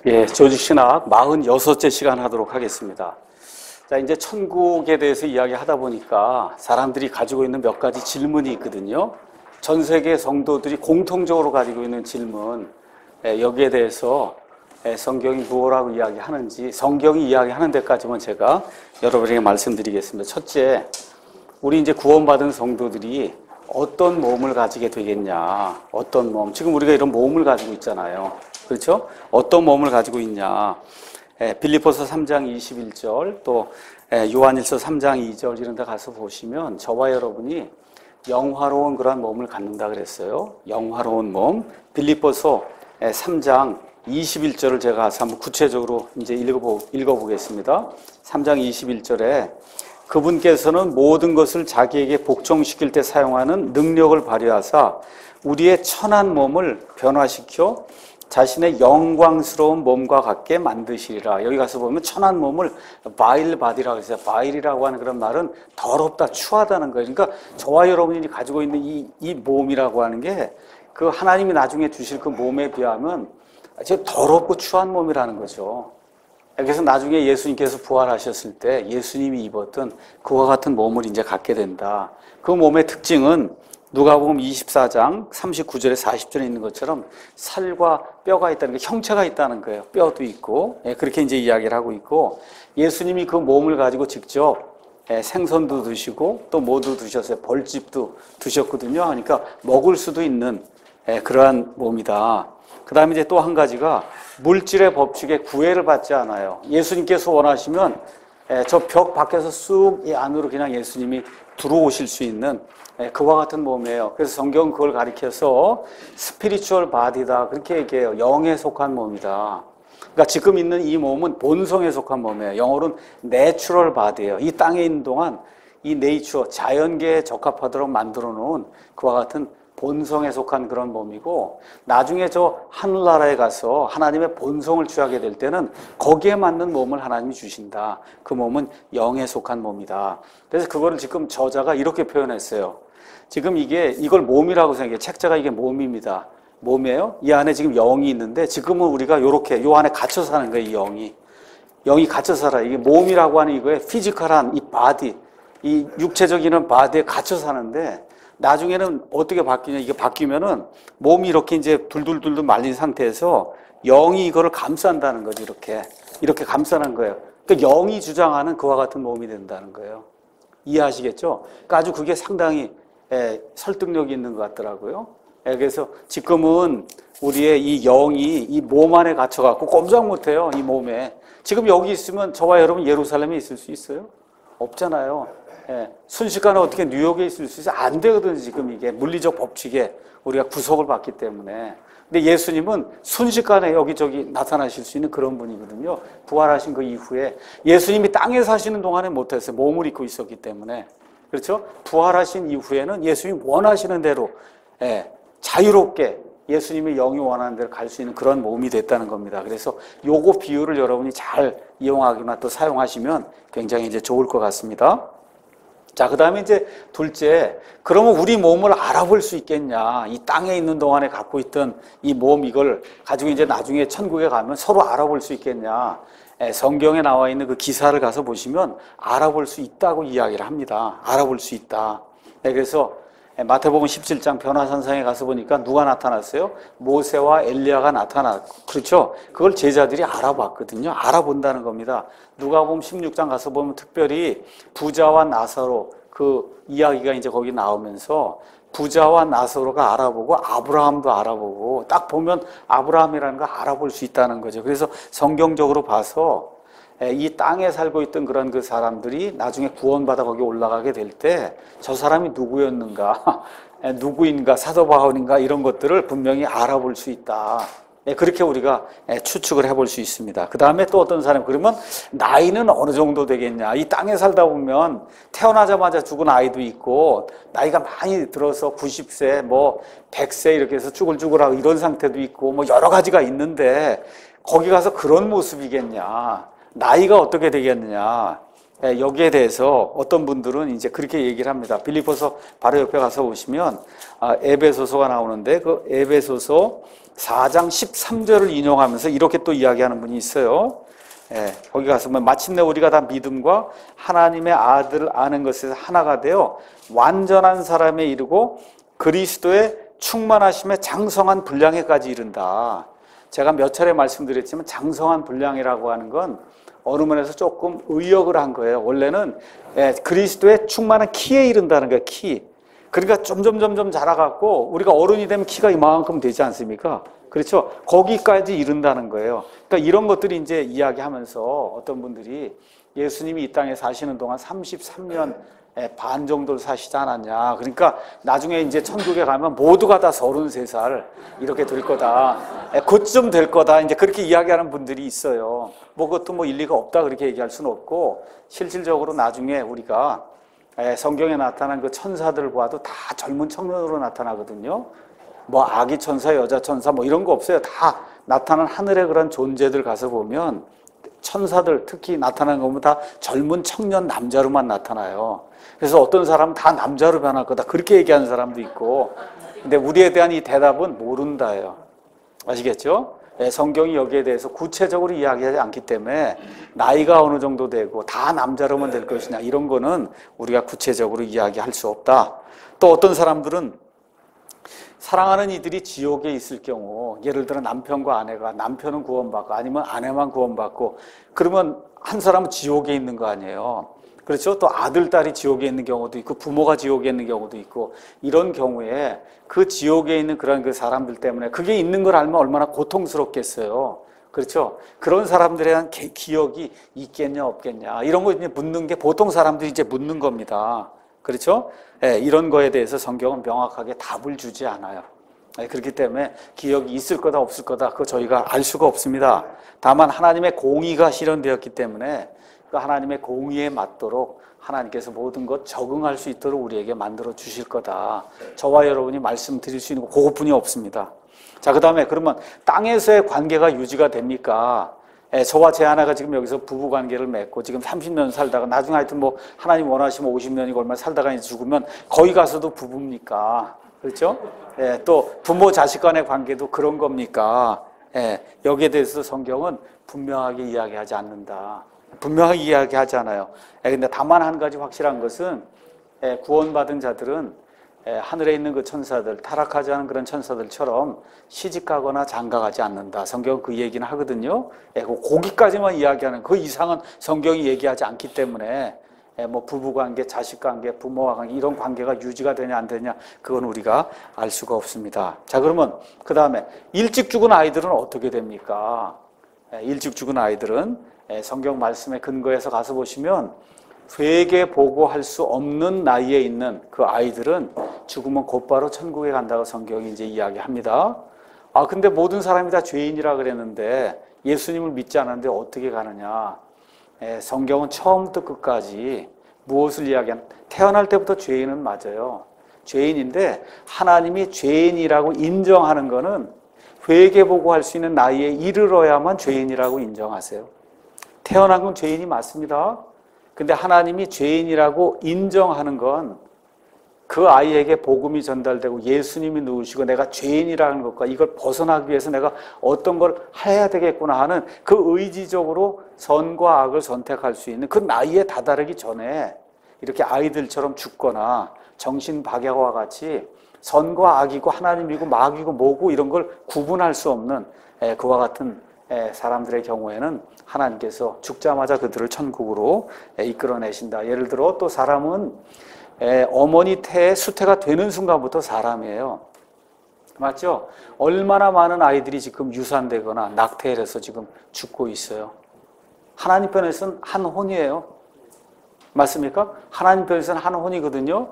예, 조직신학 46째 시간 하도록 하겠습니다. 자, 이제 천국에 대해서 이야기하다 보니까 사람들이 가지고 있는 몇 가지 질문이 있거든요. 전 세계 성도들이 공통적으로 가지고 있는 질문, 여기에 대해서 성경이 무엇라고 이야기하는지, 성경이 이야기하는 데까지만 제가 여러분에게 말씀드리겠습니다. 첫째, 우리 이제 구원받은 성도들이 어떤 몸을 가지게 되겠냐, 어떤 몸. 지금 우리가 이런 몸을 가지고 있잖아요. 그렇죠? 어떤 몸을 가지고 있냐. 빌립보서 3장 21절, 또 요한일서 3장 2절 이런 데 가서 보시면 저와 여러분이 영화로운 그러한 몸을 갖는다 그랬어요. 영화로운 몸. 빌립보서 3장 21절을 제가 가서 한번 구체적으로 이제 읽어보겠습니다. 3장 21절에 그분께서는 모든 것을 자기에게 복종시킬 때 사용하는 능력을 발휘하사 우리의 천한 몸을 변화시켜 자신의 영광스러운 몸과 같게 만드시리라. 여기 가서 보면 천한 몸을 바일 바디라고 했어요. 바일이라고 하는 그런 말은 더럽다, 추하다는 거예요. 그러니까 저와 여러분이 가지고 있는 이 몸이라고 하는 게 그 하나님이 나중에 주실 그 몸에 비하면 아주 더럽고 추한 몸이라는 거죠. 그래서 나중에 예수님께서 부활하셨을 때 예수님이 입었던 그와 같은 몸을 이제 갖게 된다. 그 몸의 특징은 누가복음 24장 39절에 40절에 있는 것처럼 살과 뼈가 있다는 게 형체가 있다는 거예요. 뼈도 있고 그렇게 이제 이야기를 하고 있고 예수님이 그 몸을 가지고 직접 생선도 드시고 또 뭐도 드셨어요. 벌집도 드셨거든요. 그러니까 먹을 수도 있는 그러한 몸이다. 그 다음에 이제 또 한 가지가 물질의 법칙에 구애를 받지 않아요. 예수님께서 원하시면 저 벽 밖에서 쑥 이 안으로 그냥 예수님이 들어오실 수 있는 그와 같은 몸이에요. 그래서 성경은 그걸 가리켜서 스피리추얼 바디다 그렇게 얘기해요. 영에 속한 몸이다. 그러니까 지금 있는 이 몸은 본성에 속한 몸이에요. 영어로는 내추럴 바디예요. 이 땅에 있는 동안 이 네이처, 자연계에 적합하도록 만들어 놓은 그와 같은 본성에 속한 그런 몸이고 나중에 저 하늘나라에 가서 하나님의 본성을 취하게 될 때는 거기에 맞는 몸을 하나님이 주신다. 그 몸은 영에 속한 몸이다. 그래서 그거를 지금 저자가 이렇게 표현했어요. 지금 이걸 몸이라고 생각해요. 책자가 이게 몸입니다. 몸이에요. 이 안에 지금 영이 있는데 지금은 우리가 요렇게 요 안에 갇혀 사는 거예요. 이 영이 갇혀 살아요. 이게 몸이라고 하는 이거에 피지컬한 이 바디, 이 육체적인 바디에 갇혀 사는데 나중에는 어떻게 바뀌냐, 이게 바뀌면은 몸이 이렇게 이제 둘둘둘둘 말린 상태에서 영이 이거를 감싼다는 거죠. 이렇게 감싸는 거예요. 그러니까 영이 주장하는 그와 같은 몸이 된다는 거예요. 이해하시겠죠? 그러니까 아주 그게 상당히 설득력이 있는 것 같더라고요. 그래서 지금은 우리의 이 영이 이 몸 안에 갇혀갖고 꼼짝 못해요. 이 몸에. 지금 여기 있으면 저와 여러분 예루살렘에 있을 수 있어요? 없잖아요. 순식간에 어떻게 뉴욕에 있을 수 있어요? 안 되거든요. 지금 이게 물리적 법칙에 우리가 구속을 받기 때문에. 근데 예수님은 순식간에 여기저기 나타나실 수 있는 그런 분이거든요. 부활하신 그 이후에 예수님이 땅에 사시는 동안에 못했어요. 몸을 입고 있었기 때문에. 그렇죠? 부활하신 이후에는 예수님이 원하시는 대로 자유롭게 예수님의 영이 원하는 대로 갈 수 있는 그런 몸이 됐다는 겁니다. 그래서 요거 비유를 여러분이 잘 이용하거나 또 사용하시면 굉장히 이제 좋을 것 같습니다. 자, 그 다음에 이제 둘째, 그러면 우리 몸을 알아볼 수 있겠냐. 이 땅에 있는 동안에 갖고 있던 이 몸, 이걸 가지고 이제 나중에 천국에 가면 서로 알아볼 수 있겠냐. 성경에 나와 있는 그 기사를 가서 보시면 알아볼 수 있다고 이야기를 합니다. 알아볼 수 있다. 그래서 마태복음 17장 변화산상에 가서 보니까 누가 나타났어요? 모세와 엘리야가 나타났고, 그렇죠? 그걸 제자들이 알아봤거든요. 알아본다는 겁니다. 누가복음 16장 가서 보면 특별히 부자와 나사로 그 이야기가 이제 거기 나오면서 부자와 나사로가 알아보고 아브라함도 알아보고 딱 보면 아브라함이라는 걸 알아볼 수 있다는 거죠. 그래서 성경적으로 봐서 이 땅에 살고 있던 그런 그 사람들이 나중에 구원받아 거기 올라가게 될 때 저 사람이 누구였는가, 누구인가, 사도 바울인가 이런 것들을 분명히 알아볼 수 있다. 그렇게 우리가 추측을 해볼 수 있습니다. 그 다음에 또 어떤 사람, 그러면 나이는 어느 정도 되겠냐. 이 땅에 살다 보면 태어나자마자 죽은 아이도 있고 나이가 많이 들어서 90세, 뭐 100세 이렇게 해서 쭈글쭈글하고 이런 상태도 있고 뭐 여러 가지가 있는데 거기 가서 그런 모습이겠냐. 나이가 어떻게 되겠느냐. 여기에 대해서 어떤 분들은 이제 그렇게 얘기를 합니다. 빌립보서 바로 옆에 가서 보시면 에베소서가 나오는데 그 에베소서 4장 13절을 인용하면서 이렇게 또 이야기하는 분이 있어요. 거기 가서 보면 마침내 우리가 다 믿음과 하나님의 아들을 아는 것에서 하나가 되어 완전한 사람에 이르고 그리스도의 충만하심에 장성한 분량에까지 이른다. 제가 몇 차례 말씀드렸지만 장성한 분량이라고 하는 건 어느 면에서 조금 의역을 한 거예요. 원래는 그리스도의 충만한 키에 이른다는 거예요. 키. 그러니까 점점 자라갖고 우리가 어른이 되면 키가 이만큼 되지 않습니까? 그렇죠? 거기까지 이른다는 거예요. 그러니까 이런 것들이 이제 이야기하면서 어떤 분들이 예수님이 이 땅에 사시는 동안 33년 반 정도를 사시지 않았냐. 그러니까 나중에 이제 천국에 가면 모두가 다 33살 이렇게 될 거다. 그쯤 될 거다. 이제 그렇게 이야기하는 분들이 있어요. 뭐 그것도 뭐 일리가 없다 그렇게 얘기할 수는 없고 실질적으로 나중에 우리가 성경에 나타난 그 천사들을 보아도 다 젊은 청년으로 나타나거든요. 뭐 아기 천사, 여자 천사 뭐 이런 거 없어요. 다 나타난 하늘의 그런 존재들 가서 보면 천사들 특히 나타나는 거 보면 다 젊은 청년 남자로만 나타나요. 그래서 어떤 사람은 다 남자로 변할 거다 그렇게 얘기하는 사람도 있고, 근데 우리에 대한 이 대답은 모른다예요. 아시겠죠? 성경이 여기에 대해서 구체적으로 이야기하지 않기 때문에 나이가 어느 정도 되고 다 남자로만 될 것이냐 이런 거는 우리가 구체적으로 이야기할 수 없다. 또 어떤 사람들은 사랑하는 이들이 지옥에 있을 경우, 예를 들어 남편과 아내가, 남편은 구원받고 아니면 아내만 구원받고, 그러면 한 사람은 지옥에 있는 거 아니에요. 그렇죠? 또 아들, 딸이 지옥에 있는 경우도 있고 부모가 지옥에 있는 경우도 있고, 이런 경우에 그 지옥에 있는 그런 그 사람들 때문에 그게 있는 걸 알면 얼마나 고통스럽겠어요. 그렇죠? 그런 사람들에 대한 기억이 있겠냐 없겠냐 이런 거 이제 묻는 게 보통 사람들이 이제 묻는 겁니다. 그렇죠? 이런 거에 대해서 성경은 명확하게 답을 주지 않아요. 그렇기 때문에 기억이 있을 거다 없을 거다 그거 저희가 알 수가 없습니다. 다만 하나님의 공의가 실현되었기 때문에 그 하나님의 공의에 맞도록 하나님께서 모든 것 적응할 수 있도록 우리에게 만들어 주실 거다. 저와 여러분이 말씀드릴 수 있는 거 그것뿐이 없습니다. 자, 그 다음에 그러면 땅에서의 관계가 유지가 됩니까? 저와 제 아내가 지금 여기서 부부 관계를 맺고 지금 30년 살다가 나중에 하여튼 뭐 하나님 원하시면 50년이고 얼마 살다가 이제 죽으면 거기 가서도 부부입니까? 그렇죠? 또 부모 자식 간의 관계도 그런 겁니까? 여기에 대해서 성경은 분명하게 이야기하지 않는다. 분명하게 이야기하지 않아요. 근데 다만 한 가지 확실한 것은 구원받은 자들은 하늘에 있는 그 천사들, 타락하지 않은 그런 천사들처럼 시집가거나 장가가지 않는다. 성경은 그 얘기는 하거든요. 거기까지만 이야기하는, 그 이상은 성경이 얘기하지 않기 때문에 뭐 부부관계, 자식관계, 부모와 관계 이런 관계가 유지가 되냐 안 되냐 그건 우리가 알 수가 없습니다. 자, 그러면 그 다음에 일찍 죽은 아이들은 어떻게 됩니까? 일찍 죽은 아이들은 성경 말씀에 근거해서 가서 보시면 회개 보고할 수 없는 나이에 있는 그 아이들은 죽으면 곧바로 천국에 간다고 성경이 이제 이야기합니다. 아, 근데 모든 사람이 다 죄인이라 그랬는데 예수님을 믿지 않았는데 어떻게 가느냐? 성경은 처음부터 끝까지 무엇을 이야기하는? 태어날 때부터 죄인은 맞아요. 죄인인데 하나님이 죄인이라고 인정하는 거는 회개 보고할 수 있는 나이에 이르러야만 죄인이라고 인정하세요. 태어난 건 죄인이 맞습니다. 근데 하나님이 죄인이라고 인정하는 건 그 아이에게 복음이 전달되고 예수님이 누우시고 내가 죄인이라는 것과 이걸 벗어나기 위해서 내가 어떤 걸 해야 되겠구나 하는 그 의지적으로 선과 악을 선택할 수 있는 그 나이에 다다르기 전에 이렇게 아이들처럼 죽거나 정신박약과 같이 선과 악이고 하나님이고 마귀고 뭐고 이런 걸 구분할 수 없는 그와 같은 사람들의 경우에는 하나님께서 죽자마자 그들을 천국으로 이끌어내신다. 예를 들어 또 사람은 어머니 태에 수태가 되는 순간부터 사람이에요. 맞죠? 얼마나 많은 아이들이 지금 유산되거나 낙태해서 지금 죽고 있어요. 하나님 편에서는 한 혼이에요. 맞습니까? 하나님 편에서는 한 혼이거든요.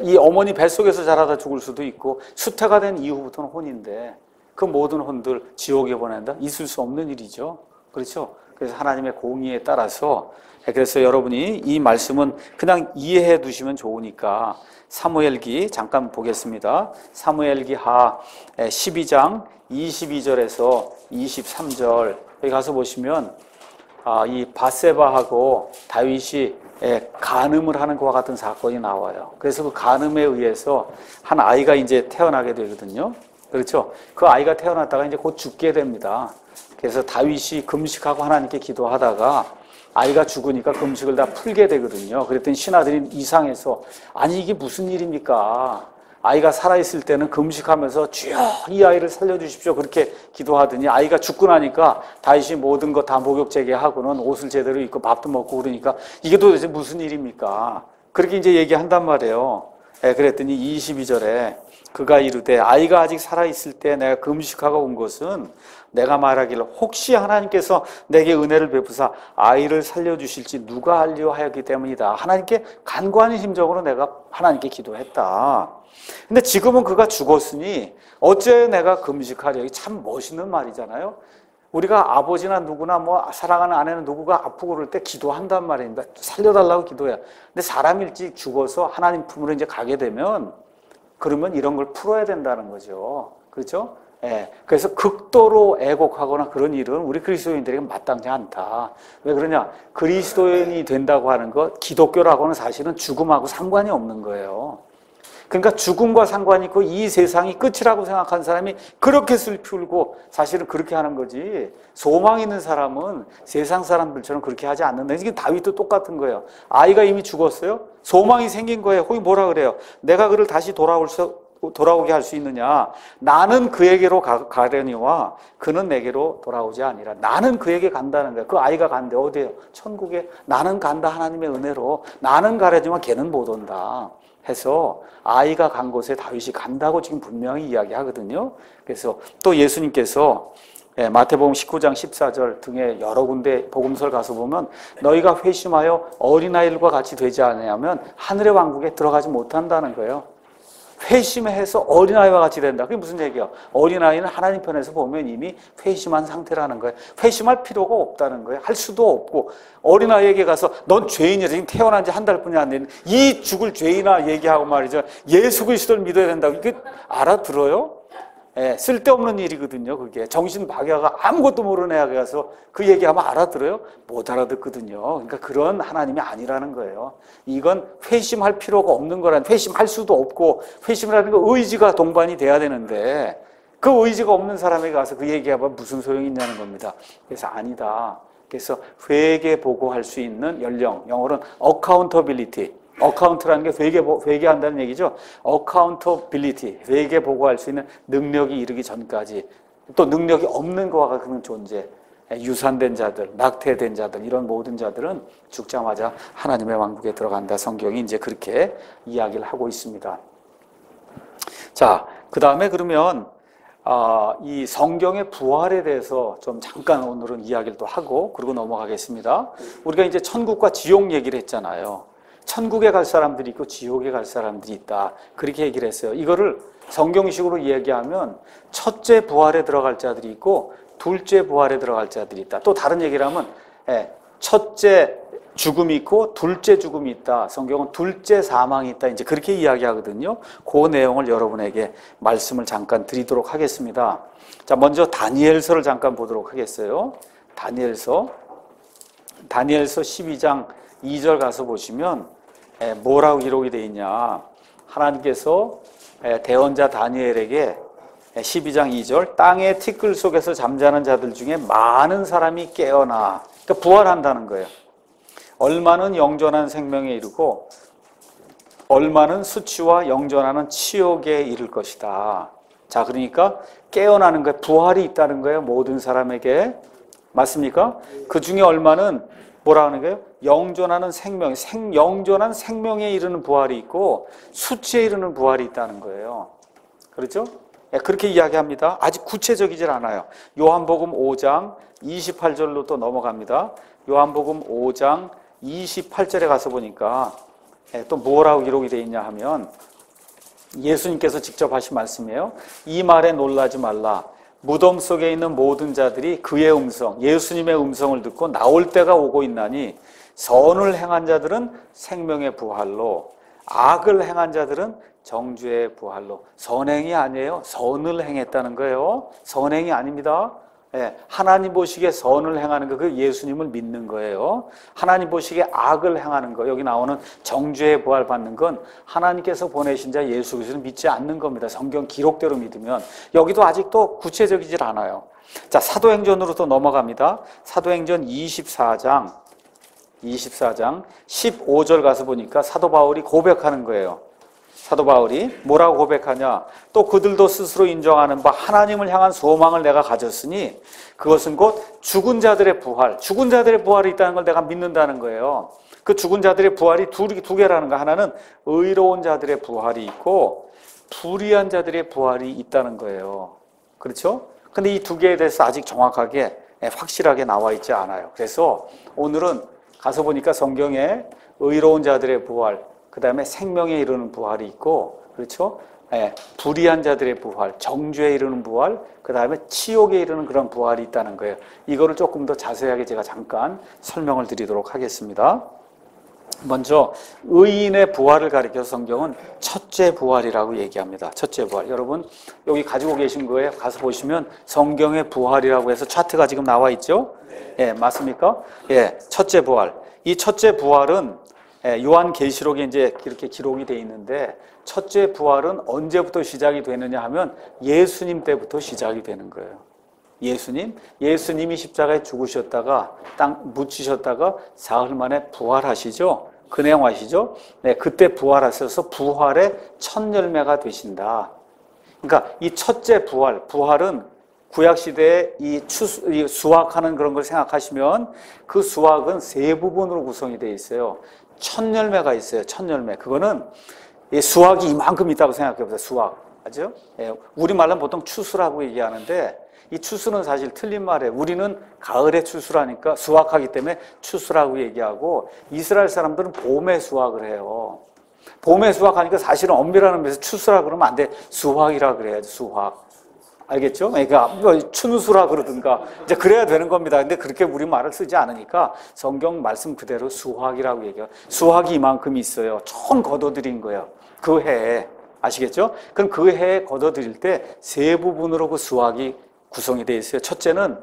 이 어머니 뱃속에서 자라다 죽을 수도 있고 수태가 된 이후부터는 혼인데 그 모든 혼들 지옥에 보낸다? 있을 수 없는 일이죠. 그렇죠? 그래서 하나님의 공의에 따라서 그래서 여러분이 이 말씀은 그냥 이해해 두시면 좋으니까 사무엘기 잠깐 보겠습니다. 사무엘기 하 12장 22절에서 23절 여기 가서 보시면 이 바세바하고 다윗이 간음을 하는 것과 같은 사건이 나와요. 그래서 그 간음에 의해서 한 아이가 이제 태어나게 되거든요. 그렇죠? 그 아이가 태어났다가 이제 곧 죽게 됩니다. 그래서 다윗이 금식하고 하나님께 기도하다가 아이가 죽으니까 금식을 다 풀게 되거든요. 그랬더니 신하들이 이상해서 아니 이게 무슨 일입니까? 아이가 살아있을 때는 금식하면서 주여 이 아이를 살려주십시오 그렇게 기도하더니 아이가 죽고 나니까 다윗이 모든 거 다 목욕제계하고는 옷을 제대로 입고 밥도 먹고 그러니까 이게 도대체 무슨 일입니까? 그렇게 이제 얘기한단 말이에요. 그랬더니 22절에 그가 이르되 아이가 아직 살아있을 때 내가 금식하고 온 것은 내가 말하기를 혹시 하나님께서 내게 은혜를 베푸사 아이를 살려주실지 누가 알려 하였기 때문이다. 하나님께 간구하는 심정으로 내가 하나님께 기도했다. 근데 지금은 그가 죽었으니 어째 내가 금식하려. 참 멋있는 말이잖아요. 우리가 아버지나 누구나 뭐 사랑하는 아내는 누구가 아프고 그럴 때 기도한단 말입니다. 살려달라고 기도해요. 근데 사람이 일찍 죽어서 하나님 품으로 이제 가게 되면 그러면 이런 걸 풀어야 된다는 거죠. 그렇죠? 예. 그래서 극도로 애곡하거나 그런 일은 우리 그리스도인들에게 마땅치 않다. 왜 그러냐? 그리스도인이 된다고 하는 것, 기독교라고는 사실은 죽음하고 상관이 없는 거예요. 그러니까 죽음과 상관이 있고 이 세상이 끝이라고 생각한 사람이 그렇게 슬피 울고 사실은 그렇게 하는 거지. 소망 있는 사람은 세상 사람들처럼 그렇게 하지 않는다. 이게 다윗도 똑같은 거예요. 아이가 이미 죽었어요. 소망이 생긴 거예요. 거기 뭐라 그래요? 내가 그를 다시 돌아오게 할 수 있느냐? 나는 그에게로 가려니와 그는 내게로 돌아오지 아니라. 나는 그에게 간다는 거예요. 그 아이가 간대. 어디에요? 천국에. 나는 간다 하나님의 은혜로. 나는 가려지만 걔는 못 온다 해서 아이가 간 곳에 다윗이 간다고 지금 분명히 이야기하거든요. 그래서 또 예수님께서 마태복음 19장 14절 등의 여러 군데 복음서를 가서 보면 너희가 회심하여 어린아이들과 같이 되지 않으면 하늘의 왕국에 들어가지 못한다는 거예요. 회심해서 어린아이와 같이 된다. 그게 무슨 얘기예요? 어린아이는 하나님 편에서 보면 이미 회심한 상태라는 거예요. 회심할 필요가 없다는 거예요. 할 수도 없고 어린아이에게 가서 넌 죄인이야. 지금 태어난 지 한 달뿐이 안 됐는데 이 죽을 죄인아 얘기하고 말이죠. 예수 그리스도를 믿어야 된다고. 이게 알아들어요? 쓸데없는 일이거든요. 그게 정신 박야가 아무것도 모르는 애가 가서 그 얘기하면 알아들어요? 못 알아듣거든요. 그러니까 그런 하나님이 아니라는 거예요. 이건 회심할 필요가 없는 거란, 회심할 수도 없고 회심이라는 거 의지가 동반이 돼야 되는데 그 의지가 없는 사람에게 가서 그 얘기하면 무슨 소용이 있냐는 겁니다. 그래서 아니다. 그래서 회개 보고할 수 있는 연령, 영어로는 accountability. 어카운트라는 게 회개한다는 얘기죠. accountability, 회개 보고할 수 있는 능력이 이르기 전까지 또 능력이 없는 것과 같은 존재, 유산된 자들, 낙태된 자들 이런 모든 자들은 죽자마자 하나님의 왕국에 들어간다. 성경이 이제 그렇게 이야기를 하고 있습니다. 자, 그 다음에 그러면 이 성경의 부활에 대해서 좀 잠깐 오늘은 이야기를 또 하고 그러고 넘어가겠습니다. 우리가 이제 천국과 지옥 얘기를 했잖아요. 천국에 갈 사람들이 있고 지옥에 갈 사람들이 있다. 그렇게 얘기를 했어요. 이거를 성경식으로 이야기하면 첫째 부활에 들어갈 자들이 있고 둘째 부활에 들어갈 자들이 있다. 또 다른 얘기를 하면 첫째 죽음이 있고 둘째 죽음이 있다. 성경은 둘째 사망이 있다. 이제 그렇게 이야기하거든요. 그 내용을 여러분에게 말씀을 잠깐 드리도록 하겠습니다. 자, 먼저 다니엘서를 잠깐 보도록 하겠어요. 다니엘서 12장 2절 가서 보시면 뭐라고 기록이 되어 있냐. 하나님께서 대언자 다니엘에게 12장 2절 땅의 티끌 속에서 잠자는 자들 중에 많은 사람이 깨어나. 그러니까 부활한다는 거예요. 얼마는 영존한 생명에 이르고 얼마는 수치와 영존하는 치욕에 이를 것이다. 자, 그러니까 깨어나는 거예요. 부활이 있다는 거예요. 모든 사람에게. 맞습니까? 그 중에 얼마는 뭐라 하는 거예요? 영존하는 생명, 영존한 생명에 이르는 부활이 있고 수치에 이르는 부활이 있다는 거예요. 그렇죠? 그렇게 이야기합니다. 아직 구체적이질 않아요. 요한복음 5장 28절로 또 넘어갑니다. 요한복음 5장 28절에 가서 보니까 또 뭐라고 기록이 되어 있냐 하면 예수님께서 직접 하신 말씀이에요. 이 말에 놀라지 말라. 무덤 속에 있는 모든 자들이 그의 음성, 예수님의 음성을 듣고 나올 때가 오고 있나니 선을 행한 자들은 생명의 부활로, 악을 행한 자들은 정죄의 부활로. 선행이 아니에요. 선을 행했다는 거예요. 선행이 아닙니다. 예, 하나님 보시기에 선을 행하는 거, 그 예수님을 믿는 거예요. 하나님 보시기에 악을 행하는 거, 여기 나오는 정죄의 부활 받는 건 하나님께서 보내신 자 예수 그리스도를 믿지 않는 겁니다. 성경 기록대로 믿으면. 여기도 아직도 구체적이질 않아요. 자, 사도행전으로 또 넘어갑니다. 사도행전 24장 15절 가서 보니까 사도 바울이 고백하는 거예요. 사도 바울이 뭐라고 고백하냐? 또 그들도 스스로 인정하는 바 하나님을 향한 소망을 내가 가졌으니 그것은 곧 죽은 자들의 부활, 죽은 자들의 부활이 있다는 걸 내가 믿는다는 거예요. 그 죽은 자들의 부활이 두 개라는 거. 하나는 의로운 자들의 부활이 있고 불의한 자들의 부활이 있다는 거예요. 그렇죠? 근데 이 두 개에 대해서 아직 정확하게 확실하게 나와 있지 않아요. 그래서 오늘은 가서 보니까 성경에 의로운 자들의 부활, 그 다음에 생명에 이르는 부활이 있고, 그렇죠? 불의한 자들의 부활, 정죄에 이르는 부활, 그 다음에 치욕에 이르는 그런 부활이 있다는 거예요. 이거를 조금 더 자세하게 제가 잠깐 설명을 드리도록 하겠습니다. 먼저 의인의 부활을 가리켜서 성경은 첫째 부활이라고 얘기합니다. 첫째 부활. 여러분 여기 가지고 계신 거에 가서 보시면 성경의 부활이라고 해서 차트가 지금 나와 있죠? 예, 맞습니까? 예, 첫째 부활. 이 첫째 부활은 요한계시록에 이제 이렇게 기록이 돼 있는데 첫째 부활은 언제부터 시작이 되느냐 하면 예수님 때부터 시작이 되는 거예요. 예수님이 십자가에 죽으셨다가 땅 묻히셨다가 사흘 만에 부활하시죠. 그 내용 아시죠? 네, 그때 부활하셔서 부활의 첫 열매가 되신다. 그러니까 이 첫째 부활은 구약 시대에 이 수확하는 그런 걸 생각하시면 그 수확은 세 부분으로 구성이 되어 있어요. 첫 열매가 있어요. 첫 열매. 그거는 수확이 이만큼 있다고 생각해 보세요. 수확. 맞죠? 우리말로는 보통 추수라고 얘기하는데 이 추수는 사실 틀린 말이에요. 우리는 가을에 추수라니까 수확하기 때문에 추수라고 얘기하고 이스라엘 사람들은 봄에 수확을 해요. 봄에 수확하니까 사실은 엄밀한 의미에서 추수라 그러면 안 돼. 수확이라 그래야지. 수확. 알겠죠? 그러니까 춘수라 그러든가 이제 그래야 되는 겁니다. 근데 그렇게 우리 말을 쓰지 않으니까 성경 말씀 그대로 수확이라고 얘기해요. 수확이 이만큼 있어요. 총 걷어들인 거예요. 그 해에. 아시겠죠? 그럼 그 해에 걷어들일 때 세 부분으로 그 수확이 구성이 되어 있어요. 첫째는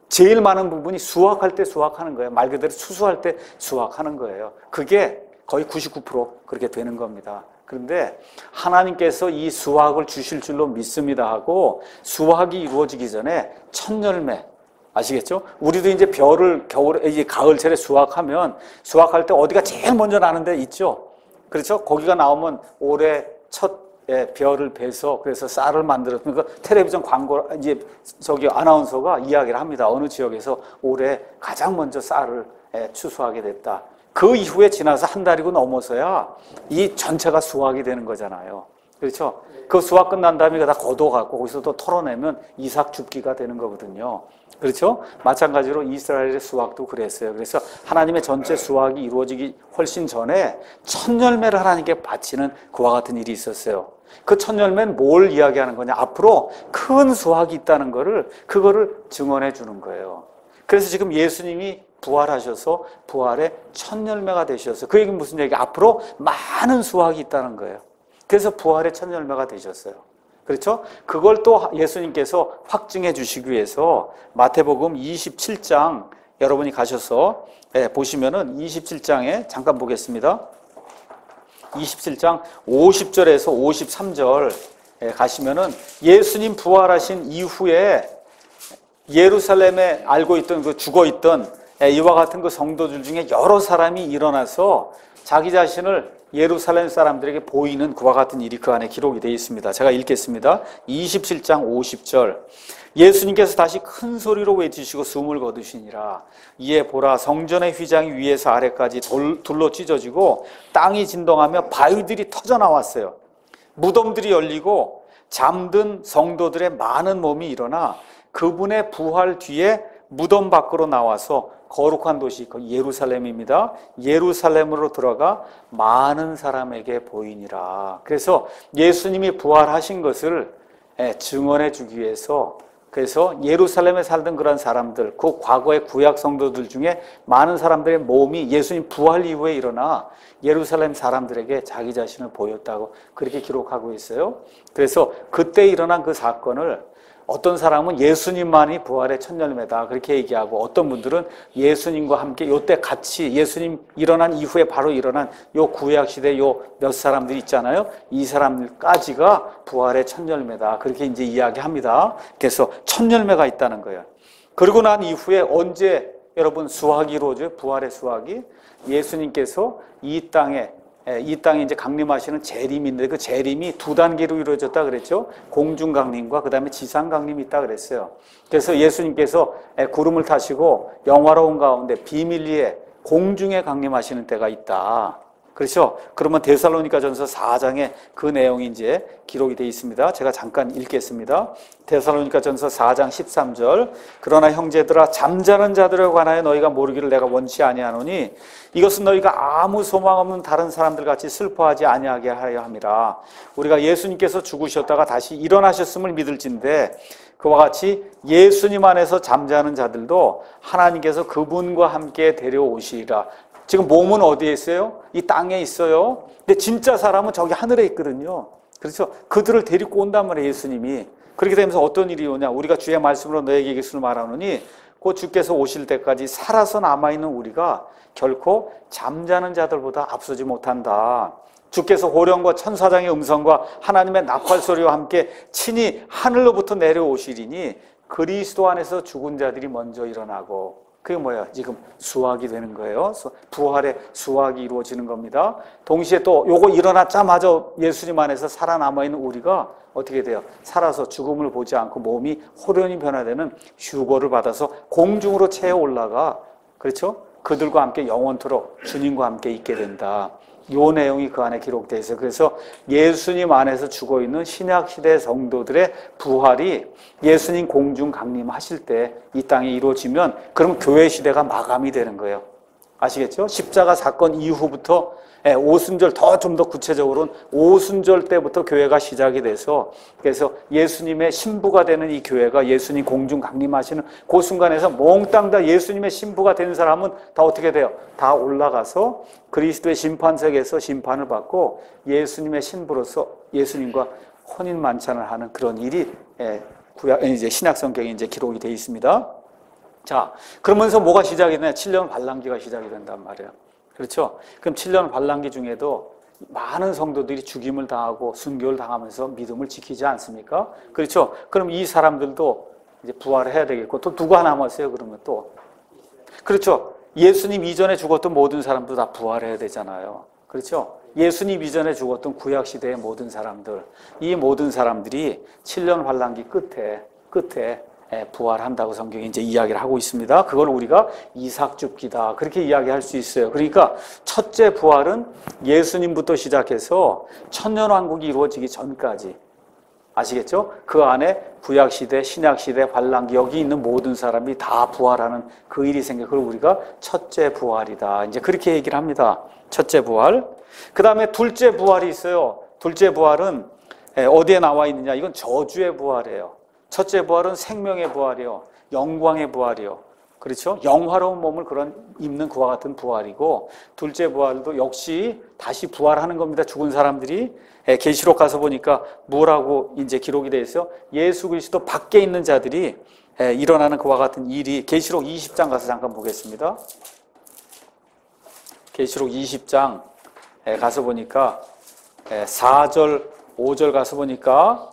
제일 많은 부분이 수확할 때 수확하는 거예요. 말 그대로 추수할 때 수확하는 거예요. 그게 거의 99% 그렇게 되는 겁니다. 그런데 하나님께서 이 수확을 주실 줄로 믿습니다 하고 수확이 이루어지기 전에 첫 열매 아시겠죠? 우리도 이제 벼를 이제 가을철에 수확하면 수확할 때 어디가 제일 먼저 나는 데 있죠? 그렇죠? 거기가 나오면 올해 첫 벼를 베서 그래서 쌀을 만들었던 그 텔레비전 광고 이제 저기 아나운서가 이야기를 합니다. 어느 지역에서 올해 가장 먼저 쌀을 추수하게 됐다. 그 이후에 지나서 한 달이고 넘어서야 이 전체가 수확이 되는 거잖아요. 그렇죠? 그 수확 끝난 다음에 다 걷어갖고 거기서 또 털어내면 이삭 줍기가 되는 거거든요. 그렇죠? 마찬가지로 이스라엘의 수확도 그랬어요. 그래서 하나님의 전체 수확이 이루어지기 훨씬 전에 첫 열매를 하나님께 바치는 그와 같은 일이 있었어요. 그 첫 열매는 뭘 이야기하는 거냐? 앞으로 큰 수확이 있다는 거를 그거를 증언해 주는 거예요. 그래서 지금 예수님이 부활하셔서 부활의 첫 열매가 되셔서 그 얘기는 무슨 얘기? 앞으로 많은 수확이 있다는 거예요. 그래서 부활의 첫 열매가 되셨어요. 그렇죠? 그걸 또 예수님께서 확증해 주시기 위해서 마태복음 27장 여러분이 가셔서 보시면은 27장에 잠깐 보겠습니다. 27장 50절에서 53절 가시면은 예수님 부활하신 이후에 예루살렘에 알고 있던 그 죽어 있던 이와 같은 그 성도들 중에 여러 사람이 일어나서 자기 자신을 예루살렘 사람들에게 보이는 그와 같은 일이 그 안에 기록이 되어 있습니다. 제가 읽겠습니다. 27장 50절. 예수님께서 다시 큰 소리로 외치시고 숨을 거두시니라. 이에 보라, 성전의 휘장이 위에서 아래까지 둘로 찢어지고 땅이 진동하며 바위들이 터져 나왔어요. 무덤들이 열리고 잠든 성도들의 많은 몸이 일어나 그분의 부활 뒤에 무덤 밖으로 나와서 거룩한 도시 예루살렘입니다. 예루살렘으로 들어가 많은 사람에게 보이니라. 그래서 예수님이 부활하신 것을 증언해 주기 위해서 그래서 예루살렘에 살던 그런 사람들, 그 과거의 구약 성도들 중에 많은 사람들의 몸이 예수님 부활 이후에 일어나 예루살렘 사람들에게 자기 자신을 보였다고 그렇게 기록하고 있어요. 그래서 그때 일어난 그 사건을 어떤 사람은 예수님만이 부활의 첫 열매다 그렇게 얘기하고, 어떤 분들은 예수님과 함께 요때 같이 예수님 일어난 이후에 바로 일어난 요 구약 시대 요 몇 사람들이 있잖아요. 이 사람들까지가 부활의 첫 열매다 그렇게 이제 이야기합니다. 그래서 첫 열매가 있다는 거예요. 그러고 난 이후에 언제 여러분 수확이 이루어져요? 부활의 수확이 예수님께서 이 땅에 이제 강림하시는 재림인데, 그 재림이 두 단계로 이루어졌다 그랬죠. 공중 강림과 그 다음에 지상 강림이 있다 그랬어요. 그래서 예수님께서 구름을 타시고 영화로운 가운데 비밀리에 공중에 강림하시는 때가 있다. 그렇죠? 그러면 데살로니가전서 4장에 그 내용이 이제 기록이 되어 있습니다. 제가 잠깐 읽겠습니다. 데살로니가전서 4장 13절. 그러나 형제들아, 잠자는 자들에 관하여 너희가 모르기를 내가 원치 아니하노니 이것은 너희가 아무 소망 없는 다른 사람들 같이 슬퍼하지 아니하게 하려 함이라. 우리가 예수님께서 죽으셨다가 다시 일어나셨음을 믿을진데, 그와 같이 예수님 안에서 잠자는 자들도 하나님께서 그분과 함께 데려오시리라. 지금 몸은 어디에 있어요? 이 땅에 있어요. 근데 진짜 사람은 저기 하늘에 있거든요. 그렇죠? 그들을 데리고 온단 말이에요, 예수님이. 그렇게 되면서 어떤 일이 오냐? 우리가 주의 말씀으로 너에게 이것을 말하노니 곧 주께서 오실 때까지 살아서 남아있는 우리가 결코 잠자는 자들보다 앞서지 못한다. 주께서 호령과 천사장의 음성과 하나님의 나팔 소리와 함께 친히 하늘로부터 내려오시리니 그리스도 안에서 죽은 자들이 먼저 일어나고, 그게 뭐야? 지금 수확이 되는 거예요. 부활의 수확이 이루어지는 겁니다. 동시에 또 요거 일어나자마자 예수님 안에서 살아남아있는 우리가 어떻게 돼요? 살아서 죽음을 보지 않고 몸이 호련히 변화되는 휴거를 받아서 공중으로 채어 올라가, 그렇죠? 그들과 함께 영원토록 주님과 함께 있게 된다. 요 내용이 그 안에 기록되어 있어요. 그래서 예수님 안에서 죽어있는 신약시대 성도들의 부활이 예수님 공중 강림하실 때 이 땅에 이루어지면, 그럼 교회 시대가 마감이 되는 거예요. 아시겠죠? 십자가 사건 이후부터 오순절, 좀 더 구체적으로는 오순절 때부터 교회가 시작이 돼서, 그래서 예수님의 신부가 되는 이 교회가 예수님 공중 강림하시는 그 순간에서 몽땅 다 예수님의 신부가 된 사람은 다 어떻게 돼요? 다 올라가서 그리스도의 심판석에서 심판을 받고 예수님의 신부로서 예수님과 혼인 만찬을 하는 그런 일이 이제 신약 성경에 이제 기록이 되어 있습니다. 자, 그러면서 뭐가 시작이 되냐? 7년 반란기가 시작이 된단 말이에요. 그렇죠? 그럼 7년 반란기 중에도 많은 성도들이 죽임을 당하고 순교를 당하면서 믿음을 지키지 않습니까? 그렇죠? 그럼 이 사람들도 이제 부활을 해야 되겠고, 또 누가 남았어요? 그러면 또, 그렇죠? 예수님 이전에 죽었던 모든 사람도 다 부활해야 되잖아요. 그렇죠? 예수님 이전에 죽었던 구약 시대의 모든 사람들, 이 모든 사람들이 7년 환란기 끝에 부활한다고 성경이 이제 이야기를 하고 있습니다. 그걸 우리가 이삭줍기다 그렇게 이야기할 수 있어요. 그러니까 첫째 부활은 예수님부터 시작해서 천년왕국이 이루어지기 전까지, 아시겠죠? 그 안에 구약시대, 신약시대, 환란기, 여기 있는 모든 사람이 다 부활하는 그 일이 생겨. 그걸 우리가 첫째 부활이다, 이제 그렇게 얘기를 합니다. 첫째 부활. 그 다음에 둘째 부활이 있어요. 둘째 부활은 어디에 나와 있느냐? 이건 저주의 부활이에요. 첫째 부활은 생명의 부활이요, 영광의 부활이요. 그렇죠? 영화로운 몸을 입는 그와 같은 부활이고, 둘째 부활도 역시 다시 부활하는 겁니다. 죽은 사람들이. 계시록 가서 보니까 뭐라고 이제 기록이 되어 있어요? 예수 그리스도 밖에 있는 자들이 일어나는 그와 같은 일이, 계시록 20장 가서 잠깐 보겠습니다. 계시록 20장 가서 보니까 4절, 5절 가서 보니까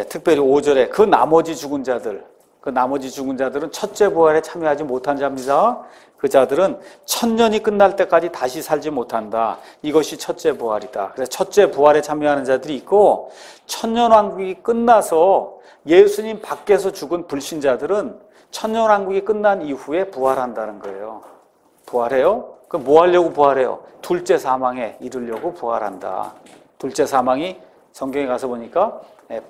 특별히 5절에 그 나머지 죽은 자들은 첫째 부활에 참여하지 못한 자입니다. 그 자들은 천년이 끝날 때까지 다시 살지 못한다. 이것이 첫째 부활이다. 그래서 첫째 부활에 참여하는 자들이 있고, 천년왕국이 끝나서 예수님 밖에서 죽은 불신자들은 천년왕국이 끝난 이후에 부활한다는 거예요. 부활해요? 그럼 뭐 하려고 부활해요? 둘째 사망에 이르려고 부활한다. 둘째 사망이 성경에 가서 보니까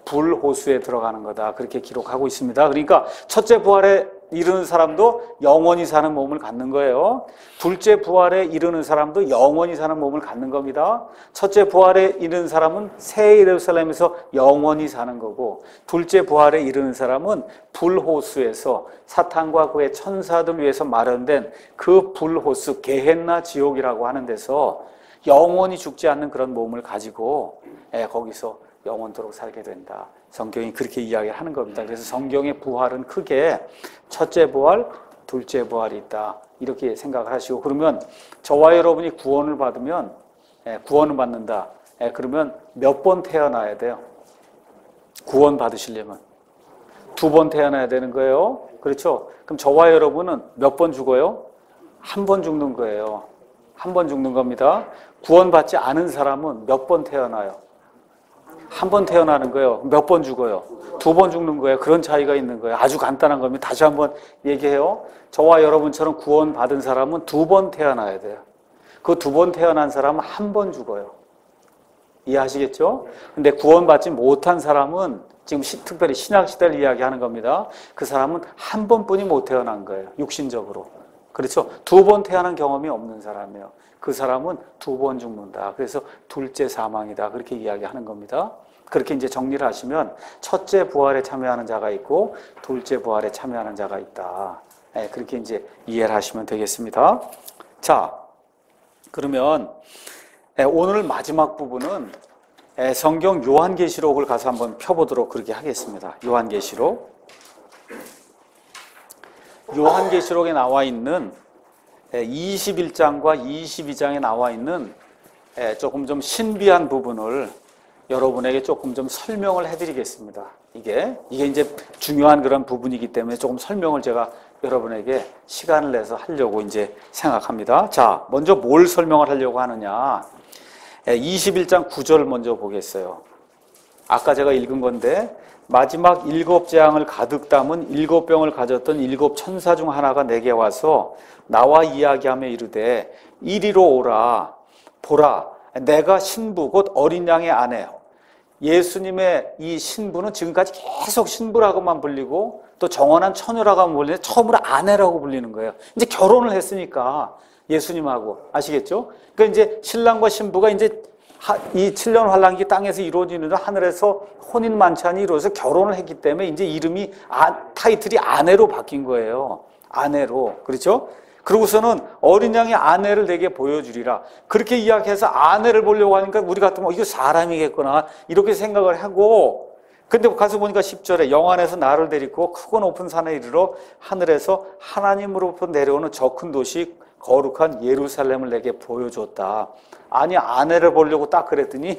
불호수에 들어가는 거다, 그렇게 기록하고 있습니다. 그러니까 첫째 부활에 이르는 사람도 영원히 사는 몸을 갖는 거예요. 둘째 부활에 이르는 사람도 영원히 사는 몸을 갖는 겁니다. 첫째 부활에 이르는 사람은 새 예루살렘에서 영원히 사는 거고, 둘째 부활에 이르는 사람은 불호수에서 사탄과 그의 천사들 위해서 마련된 그 불호수, 게헨나 지옥이라고 하는 데서 영원히 죽지 않는 그런 몸을 가지고 거기서 영원토록 살게 된다. 성경이 그렇게 이야기하는 겁니다. 그래서 성경의 부활은 크게 첫째 부활, 둘째 부활이 있다. 이렇게 생각을 하시고, 그러면 저와 여러분이 구원을 받으면, 구원을 받는다. 그러면 몇 번 태어나야 돼요? 구원 받으시려면 2번 태어나야 되는 거예요. 그렇죠? 그럼 저와 여러분은 몇 번 죽어요? 한 번 죽는 거예요. 한 번 죽는 겁니다. 구원받지 않은 사람은 몇 번 태어나요? 한 번 태어나는 거예요. 몇 번 죽어요? 2번 죽는 거예요. 그런 차이가 있는 거예요. 아주 간단한 겁니다. 다시 한번 얘기해요. 저와 여러분처럼 구원받은 사람은 2번 태어나야 돼요. 그 2번 태어난 사람은 한 번 죽어요. 이해하시겠죠? 근데 구원받지 못한 사람은 지금 특별히 신약시대를 이야기하는 겁니다. 그 사람은 한 번뿐이 못 태어난 거예요. 육신적으로. 그렇죠? 2번 태어난 경험이 없는 사람이에요. 그 사람은 2번 죽는다. 그래서 둘째 사망이다. 그렇게 이야기하는 겁니다. 그렇게 이제 정리를 하시면 첫째 부활에 참여하는 자가 있고 둘째 부활에 참여하는 자가 있다. 그렇게 이제 이해를 하시면 되겠습니다. 자, 그러면 오늘 마지막 부분은 성경 요한계시록을 가서 한번 펴보도록 그렇게 하겠습니다. 요한계시록. 요한계시록에 나와 있는 21장과 22장에 나와 있는 조금 좀 신비한 부분을 여러분에게 조금 좀 설명을 해드리겠습니다. 이게 이제 중요한 그런 부분이기 때문에 조금 설명을 제가 여러분에게 시간을 내서 하려고 이제 생각합니다. 자, 먼저 뭘 설명을 하려고 하느냐. 21장 9절 먼저 보겠어요. 아까 제가 읽은 건데, 마지막 7재앙을 가득 담은 7병을 가졌던 7천사 중 하나가 내게 와서 나와 이야기하며 이르되 이리로 오라. 보라, 내가 신부 곧 어린 양의 아내. 예수님의 이 신부는 지금까지 계속 신부라고만 불리고 또 정원한 처녀라고만 불리는데 처음으로 아내라고 불리는 거예요. 이제 결혼을 했으니까 예수님하고. 아시겠죠? 그러니까 이제 신랑과 신부가 이제 이 7년 환란기 땅에서 이루어지는 하늘에서 혼인 만찬이 이루어져서 결혼을 했기 때문에 이제 이름이 타이틀이 아내로 바뀐 거예요. 아내로. 그렇죠? 그러고서는 어린 양의 아내를 내게 보여주리라. 그렇게 이야기해서 아내를 보려고 하니까 우리 같으면 이거 사람이겠구나 이렇게 생각을 하고, 근데 가서 보니까 10절에 영안에서 나를 데리고 크고 높은 산에 이르러 하늘에서 하나님으로부터 내려오는 저 큰 도시 거룩한 예루살렘을 내게 보여줬다. 아니, 아내를 보려고 딱 그랬더니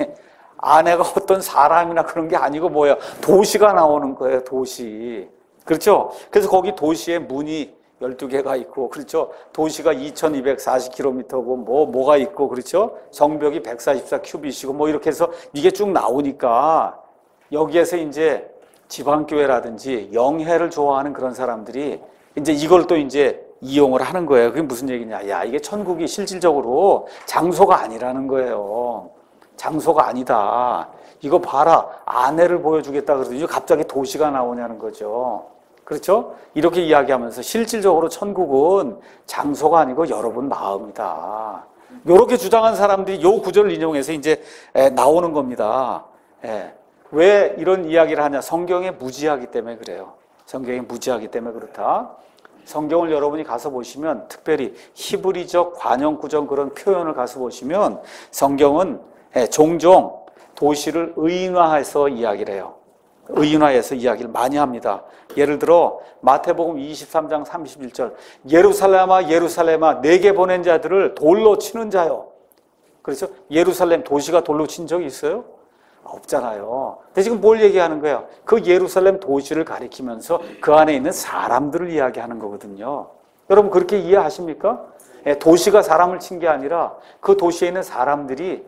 아내가 어떤 사람이나 그런 게 아니고 뭐야, 도시가 나오는 거예요. 도시. 그렇죠? 그래서 거기 도시에 문이 12개가 있고, 그렇죠? 도시가 2240km고 뭐가 있고, 그렇죠? 성벽이 144큐빗이고 뭐 이렇게 해서 이게 쭉 나오니까 여기에서 이제 지방교회라든지 영해를 좋아하는 그런 사람들이 이제 이걸 또 이제 이용을 하는 거예요. 그게 무슨 얘기냐? 야, 이게 천국이 실질적으로 장소가 아니라는 거예요. 장소가 아니다. 이거 봐라. 아내를 보여주겠다 그러더니 갑자기 도시가 나오냐는 거죠. 그렇죠? 이렇게 이야기하면서 실질적으로 천국은 장소가 아니고 여러분 마음이다. 이렇게 주장한 사람들이 요 구절을 인용해서 이제 나오는 겁니다. 왜 이런 이야기를 하냐? 성경에 무지하기 때문에 그래요. 성경에 무지하기 때문에 그렇다. 성경을 여러분이 가서 보시면, 특별히 히브리적 관용구적 그런 표현을 가서 보시면 성경은 종종 도시를 의인화해서 이야기를 해요. 의인화해서 이야기를 많이 합니다. 예를 들어 마태복음 23장 31절 예루살렘아 예루살렘아 내게 보낸 자들을 돌로 치는 자요. 그렇죠? 예루살렘 도시가 돌로 친 적이 있어요? 없잖아요. 근데 지금 뭘 얘기하는 거예요? 그 예루살렘 도시를 가리키면서 그 안에 있는 사람들을 이야기하는 거거든요. 여러분 그렇게 이해하십니까? 도시가 사람을 친 게 아니라 그 도시에 있는 사람들이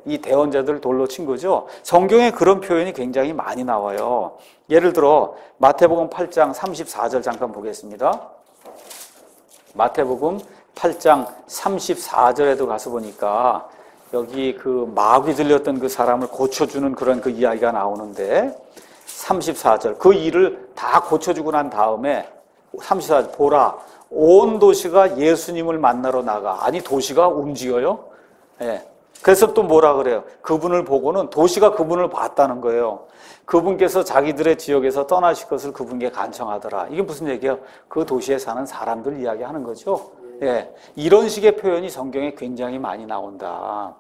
이 대언자들을 돌로 친 거죠. 성경에 그런 표현이 굉장히 많이 나와요. 예를 들어 마태복음 8장 34절 잠깐 보겠습니다. 마태복음 8장 34절에도 가서 보니까 여기 그 마귀 들렸던 그 사람을 고쳐주는 그런 그 이야기가 나오는데 34절 그 일을 다 고쳐주고 난 다음에 34절 보라 온 도시가 예수님을 만나러 나가. 아니 도시가 움직여요? 그래서 또 뭐라 그래요? 그분을 보고는 도시가 그분을 봤다는 거예요. 그분께서 자기들의 지역에서 떠나실 것을 그분께 간청하더라. 이게 무슨 얘기예요? 그 도시에 사는 사람들 이야기하는 거죠. 이런 식의 표현이 성경에 굉장히 많이 나온다.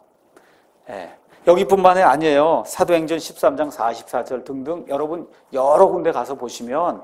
여기뿐만이 아니에요. 사도행전 13장 44절 등등 여러분 여러 군데 가서 보시면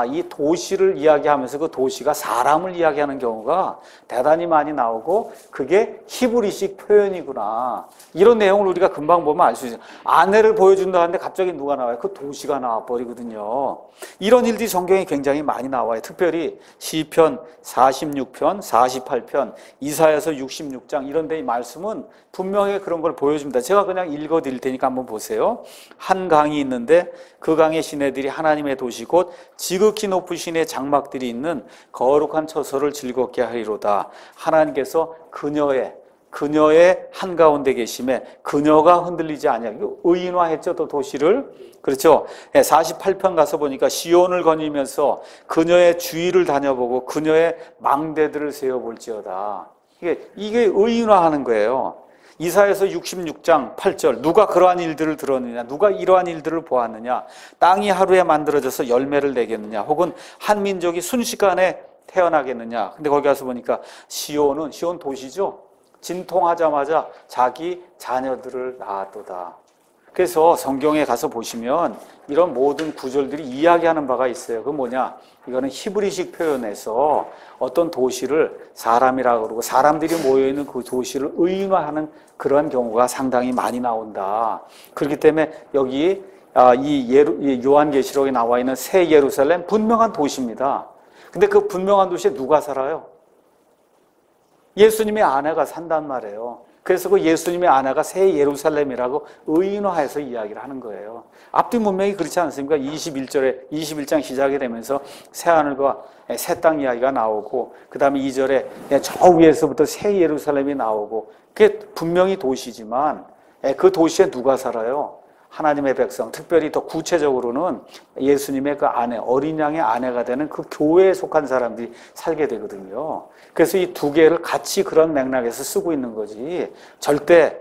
이 도시를 이야기하면서 그 도시가 사람을 이야기하는 경우가 대단히 많이 나오고 그게 히브리식 표현이구나. 이런 내용을 우리가 금방 보면 알 수 있어요. 아내를 보여준다는데 갑자기 누가 나와요? 그 도시가 나와버리거든요. 이런 일들이 성경에 굉장히 많이 나와요. 특별히 시편 46편, 48편, 이사야서 66장 이런 데의 말씀은 분명히 그런 걸 보여줍니다. 제가 그냥 읽어드릴 테니까 한번 보세요. 한 강이 있는데 그 강의 시내들이 하나님의 도시 곧 지극히 높으신 의 장막들이 있는 거룩한 처소를 즐겁게 하리로다. 하나님께서 그녀의 한가운데 계심에 그녀가 흔들리지 아니하고 의인화했죠. 또 도시를. 그렇죠. 48편 가서 보니까 시온을 거니면서 그녀의 주위를 다녀보고 그녀의 망대들을 세어볼지어다. 이게 의인화하는 거예요. 이사야서 66장 8절 누가 그러한 일들을 들었느냐, 누가 이러한 일들을 보았느냐, 땅이 하루에 만들어져서 열매를 내겠느냐, 혹은 한 민족이 순식간에 태어나겠느냐. 근데 거기 가서 보니까 시온 도시죠. 진통하자마자 자기 자녀들을 낳았도다. 그래서 성경에 가서 보시면 이런 모든 구절들이 이야기하는 바가 있어요. 그 뭐냐? 이거는 히브리식 표현에서 어떤 도시를 사람이라고 그러고 사람들이 모여있는 그 도시를 의인화하는 그런 경우가 상당히 많이 나온다. 그렇기 때문에 여기 이 요한계시록에 나와 있는 새 예루살렘 분명한 도시입니다. 근데 그 분명한 도시에 누가 살아요? 예수님의 아내가 산단 말이에요. 그래서 그 예수님의 아내가 새 예루살렘이라고 의인화해서 이야기를 하는 거예요. 앞뒤 문맥이 그렇지 않습니까? 21장 시작이 되면서 새하늘과 새 땅 이야기가 나오고 그 다음에 2절에 저 위에서부터 새 예루살렘이 나오고 그게 분명히 도시지만 그 도시에 누가 살아요? 하나님의 백성, 특별히 더 구체적으로는 예수님의 그 아내, 어린 양의 아내가 되는 그 교회에 속한 사람들이 살게 되거든요. 그래서 이 두 개를 같이 그런 맥락에서 쓰고 있는 거지 절대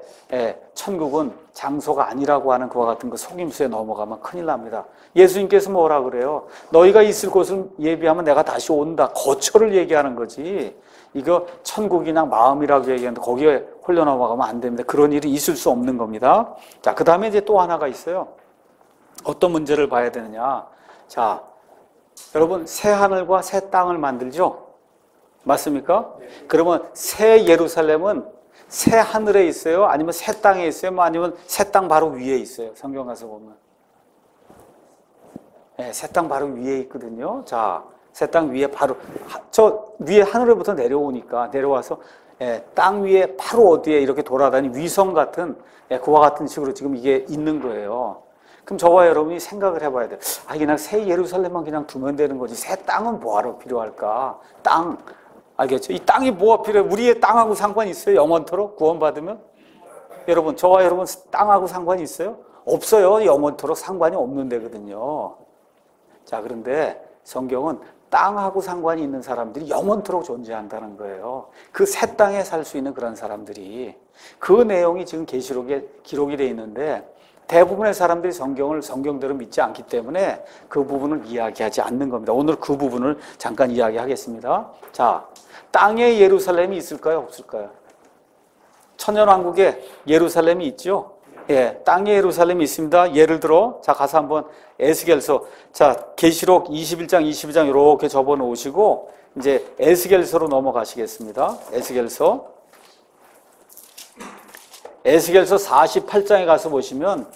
천국은 장소가 아니라고 하는 그와 같은 그 속임수에 넘어가면 큰일 납니다. 예수님께서 뭐라 그래요? 너희가 있을 곳을 예비하면 내가 다시 온다. 거처를 얘기하는 거지. 이거 천국이냐 마음이라고 얘기하는데 거기에 홀려 넘어가면 안 됩니다. 그런 일이 있을 수 없는 겁니다. 자, 그 다음에 이제 또 하나가 있어요. 어떤 문제를 봐야 되느냐. 자, 여러분 새 하늘과 새 땅을 만들죠? 맞습니까? 그러면 새 예루살렘은 새 하늘에 있어요? 아니면 새 땅에 있어요? 아니면 새 땅 바로 위에 있어요? 성경 가서 보면. 새 땅 바로 위에 있거든요. 자, 새 땅 위에 바로 저 위에 하늘로부터 내려와서 땅 위에 바로 어디에 이렇게 돌아다니는 위성 같은 그와 같은 식으로 지금 이게 있는 거예요. 그럼 저와 여러분이 생각을 해봐야 돼요. 그냥 새 예루살렘만 그냥 두면 되는 거지 새 땅은 뭐하러 필요할까? 땅 알겠죠? 이 땅이 뭐가 필요해? 우리의 땅하고 상관이 있어요? 영원토록 구원받으면? 여러분 저와 여러분 땅하고 상관이 있어요? 없어요. 영원토록 상관이 없는 데거든요. 자, 그런데 성경은 땅하고 상관이 있는 사람들이 영원토록 존재한다는 거예요. 그 새 땅에 살 수 있는 그런 사람들이. 그 내용이 지금 계시록에 기록이 되어 있는데 대부분의 사람들이 성경대로 믿지 않기 때문에 그 부분을 이야기하지 않는 겁니다. 오늘 그 부분을 잠깐 이야기하겠습니다. 자, 땅에 예루살렘이 있을까요? 없을까요? 천년왕국에 예루살렘이 있죠? 땅에 예루살렘이 있습니다. 예를 들어, 자, 가서 한번 에스겔서, 자, 계시록 21장, 22장 이렇게 접어 놓으시고, 이제 에스겔서로 넘어가시겠습니다. 에스겔서 48장에 가서 보시면,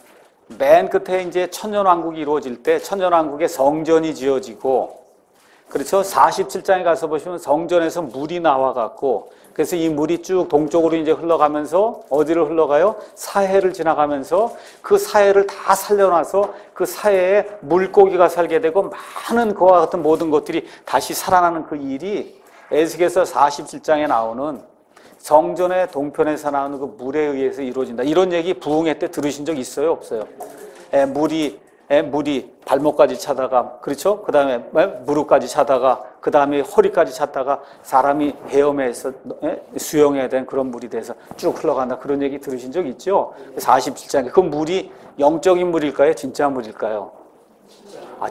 맨 끝에 이제 천년왕국이 이루어질 때, 천년왕국에 성전이 지어지고, 그렇죠? 47장에 가서 보시면 성전에서 물이 나와갖고, 그래서 이 물이 쭉 동쪽으로 이제 흘러가면서 어디를 흘러가요? 사해를 지나가면서 그 사해를 다 살려놔서 그 사해에 물고기가 살게 되고 많은 그와 같은 모든 것들이 다시 살아나는 그 일이 에스겔서 47장에 나오는 성전의 동편에서 나오는 그 물에 의해서 이루어진다. 이런 얘기 부흥회 때 들으신 적 있어요? 없어요? 물이 발목까지 차다가, 그렇죠? 그 다음에 무릎까지 차다가, 그 다음에 허리까지 찼다가 사람이 헤엄해서 수영해야 되는 그런 물이 돼서 쭉 흘러간다. 그런 얘기 들으신 적 있죠? 47장에. 그 물이 영적인 물일까요? 진짜 물일까요?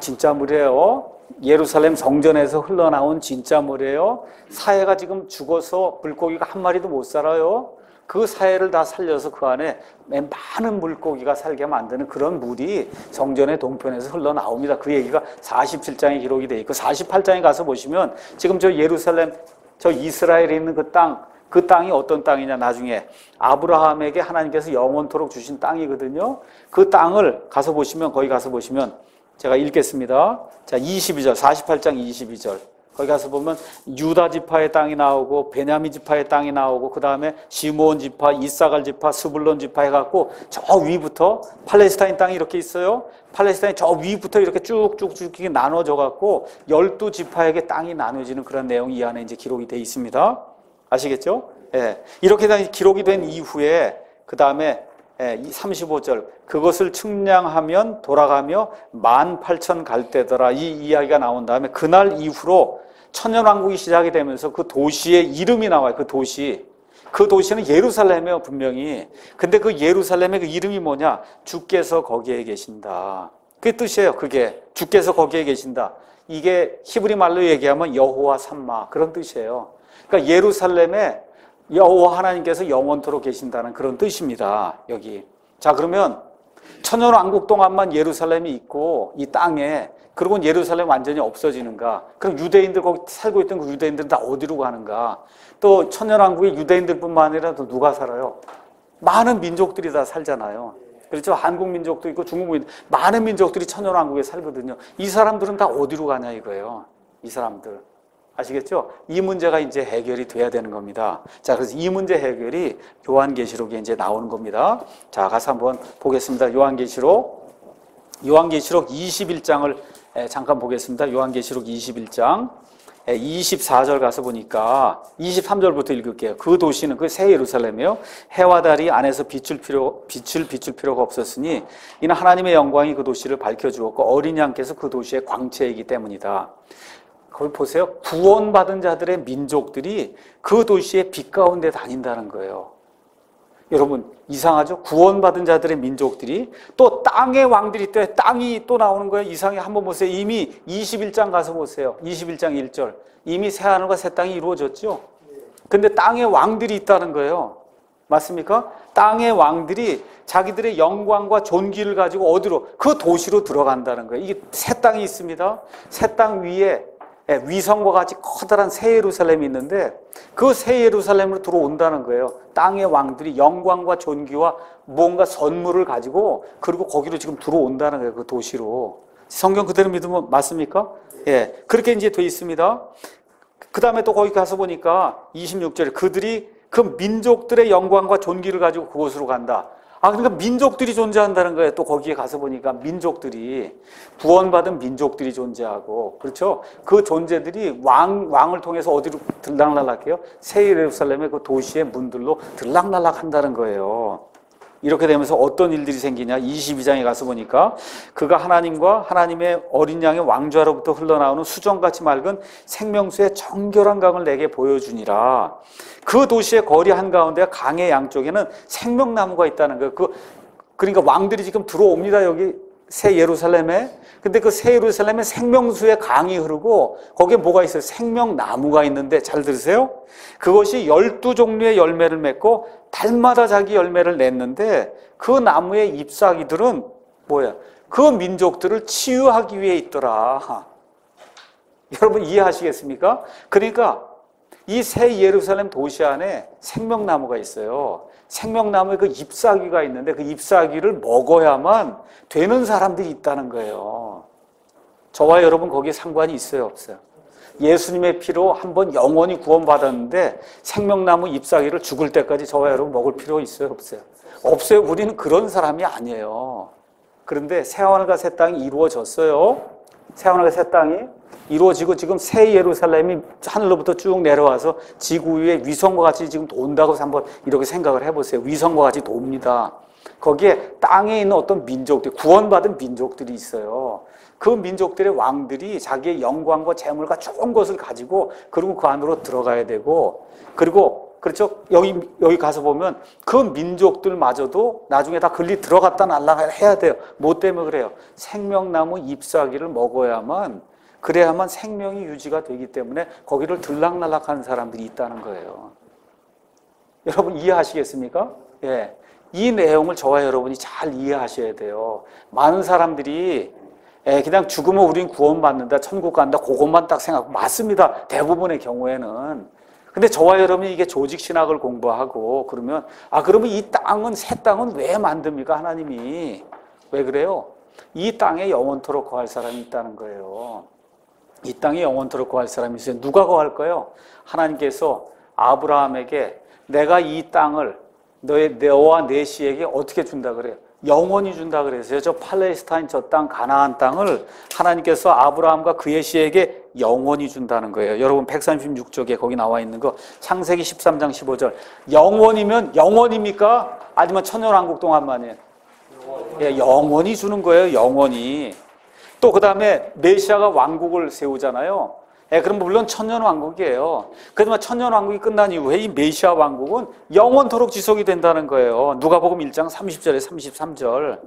진짜 물이에요. 예루살렘 성전에서 흘러나온 진짜 물이에요. 사해가 지금 죽어서 물고기가 한 마리도 못 살아요. 그 사해를 다 살려서 그 안에 많은 물고기가 살게 만드는 그런 물이 성전의 동편에서 흘러나옵니다. 그 얘기가 47장에 기록이 되어 있고 48장에 가서 보시면 지금 저 예루살렘, 저 이스라엘에 있는 그 땅이 어떤 땅이냐, 나중에 아브라함에게 하나님께서 영원토록 주신 땅이거든요. 그 땅을 가서 보시면, 거기 가서 보시면 제가 읽겠습니다. 자, 22절, 48장 22절. 거기 가서 보면 유다 지파의 땅이 나오고 베냐민 지파의 땅이 나오고 그 다음에 시므온 지파, 이사갈 지파, 스불론 지파 해갖고 저 위부터 팔레스타인 땅이 이렇게 있어요. 팔레스타인 저 위부터 이렇게 쭉쭉쭉 나눠져갖고 12지파에게 땅이 나눠지는 그런 내용이 이 안에 이제 기록이 되어 있습니다. 아시겠죠? 예. 이렇게 기록이 된 이후에 그 다음에 35절 그것을 측량하면 돌아가며 18,000 갈대더라 이 이야기가 나온 다음에 그날 이후로 천년왕국이 시작이 되면서 그 도시의 이름이 나와요. 그 도시는 예루살렘이에요, 분명히. 근데 그 예루살렘의 그 이름이 뭐냐? 주께서 거기에 계신다. 그게 뜻이에요. 그게 주께서 거기에 계신다. 이게 히브리 말로 얘기하면 여호와 삼마 그런 뜻이에요. 그러니까 예루살렘에 여호와 하나님께서 영원토록 계신다는 그런 뜻입니다. 여기. 자, 그러면 천년왕국 동안만 예루살렘이 있고 이 땅에, 그리고 예루살렘 완전히 없어지는가? 그럼 유대인들, 거기 살고 있던 그 유대인들은 다 어디로 가는가? 또 천년왕국에 유대인들뿐만 아니라 또 누가 살아요? 많은 민족들이 다 살잖아요. 그렇죠? 한국 민족도 있고 중국 민족, 많은 민족들이 천년왕국에 살거든요. 이 사람들은 다 어디로 가냐 이거예요. 이 사람들. 아시겠죠? 이 문제가 이제 해결이 돼야 되는 겁니다. 자, 그래서 이 문제 해결이 요한계시록에 이제 나오는 겁니다. 자, 가서 한번 보겠습니다. 요한계시록 21장을 잠깐 보겠습니다. 요한계시록 21장 24절 가서 보니까 23절부터 읽을게요. 그 도시는 그 새 예루살렘이에요. 해와 달이 안에서 비출 필요가 없었으니 이는 하나님의 영광이 그 도시를 밝혀주었고 어린 양께서 그 도시의 광채이기 때문이다. 거기 보세요. 구원받은 자들의 민족들이 그 도시의 빛 가운데 다닌다는 거예요. 여러분 이상하죠? 구원받은 자들의 민족들이 또 땅의 왕들이 있대. 땅이 또 나오는 거예요. 이상해. 한번 보세요. 이미 21장 가서 보세요. 21장 1절. 이미 새하늘과 새 땅이 이루어졌죠. 근데 땅의 왕들이 있다는 거예요. 맞습니까? 땅의 왕들이 자기들의 영광과 존귀를 가지고 어디로? 그 도시로 들어간다는 거예요. 이게 새 땅이 있습니다. 새 땅 위에 위성과 같이 커다란 새 예루살렘이 있는데 그 새 예루살렘으로 들어온다는 거예요. 땅의 왕들이 영광과 존귀와 뭔가 선물을 가지고 그리고 거기로 지금 들어온다는 거예요. 그 도시로. 성경 그대로 믿으면 맞습니까? 예, 그렇게 이제 돼 있습니다. 그 다음에 또 거기 가서 보니까 26절에 그들이 그 민족들의 영광과 존귀를 가지고 그곳으로 간다. 그러니까 민족들이 존재한다는 거예요. 또 거기에 가서 보니까 민족들이, 구원받은 민족들이 존재하고, 그렇죠? 그 존재들이 왕을 통해서 어디로 들락날락해요? 새 예루살렘의 그 도시의 문들로 들락날락 한다는 거예요. 이렇게 되면서 어떤 일들이 생기냐? 22장에 가서 보니까 그가 하나님과 하나님의 어린 양의 왕좌로부터 흘러나오는 수정같이 맑은 생명수의 정결한 강을 내게 보여주니라. 그 도시의 거리 한가운데 강의 양쪽에는 생명나무가 있다는 거예요. 그러니까 왕들이 지금 들어옵니다. 여기 새 예루살렘에. 근데 그 새 예루살렘에 생명수의 강이 흐르고 거기에 뭐가 있어요? 생명나무가 있는데 잘 들으세요? 그것이 12종류의 열매를 맺고 달마다 자기 열매를 냈는데 그 나무의 잎사귀들은 뭐야? 그 민족들을 치유하기 위해 있더라. 여러분 이해하시겠습니까? 그러니까 이 새 예루살렘 도시 안에 생명나무가 있어요. 생명나무에 그 잎사귀가 있는데 그 잎사귀를 먹어야만 되는 사람들이 있다는 거예요. 저와 여러분 거기에 상관이 있어요, 없어요? 예수님의 피로 한번 영원히 구원받았는데 생명나무 잎사귀를 죽을 때까지 저와 여러분 먹을 필요 있어요, 없어요? 없어요. 우리는 그런 사람이 아니에요. 그런데 새하늘과 새 땅이 이루어졌어요. 새하늘과 새 땅이 이루어지고 지금 새 예루살렘이 하늘로부터 쭉 내려와서 지구 위에 위성과 같이 지금 돈다고 한번 이렇게 생각을 해보세요. 위성과 같이 돕니다. 거기에 땅에 있는 어떤 민족들, 구원받은 민족들이 있어요. 그 민족들의 왕들이 자기의 영광과 재물과 좋은 것을 가지고 그리고 그 안으로 들어가야 되고, 그리고 그렇죠. 여기 가서 보면 그 민족들마저도 나중에 다 글리 들어갔다 날아가야 돼요. 뭐 때문에 그래요? 생명나무 잎사귀를 먹어야만, 그래야만 생명이 유지가 되기 때문에 거기를 들락날락하는 사람들이 있다는 거예요. 여러분 이해하시겠습니까? 예. 이 내용을 저와 여러분이 잘 이해하셔야 돼요. 많은 사람들이 그냥 죽으면 우린 구원받는다, 천국 간다, 그것만 딱 생각하고, 맞습니다. 대부분의 경우에는. 근데 저와 여러분이 이게 조직신학을 공부하고 그러면, 그러면 이 땅은, 새 땅은 왜 만듭니까? 하나님이. 왜 그래요? 이 땅에 영원토록 거할 사람이 있다는 거예요. 이 땅에 영원토록 거할 사람이 있어요. 누가 거할까요? 하나님께서 아브라함에게 내가 이 땅을 너와 내 씨에게 어떻게 준다 그래요? 영원히 준다 그랬어요. 저 팔레스타인 저 땅 가나안 땅을 하나님께서 아브라함과 그의 씨에게 영원히 준다는 거예요. 여러분 136쪽에 거기 나와 있는 거 창세기 13장 15절 영원이면 영원입니까? 아니면 천년왕국 동안만이에요? 예, 영원히 주는 거예요. 영원히. 또 그 다음에 메시아가 왕국을 세우잖아요. 예, 그럼 물론 천년왕국이에요. 그렇지만 천년왕국이 끝난 이후에 이 메시아 왕국은 영원토록 지속이 된다는 거예요. 누가복음 1장 30절에 33절.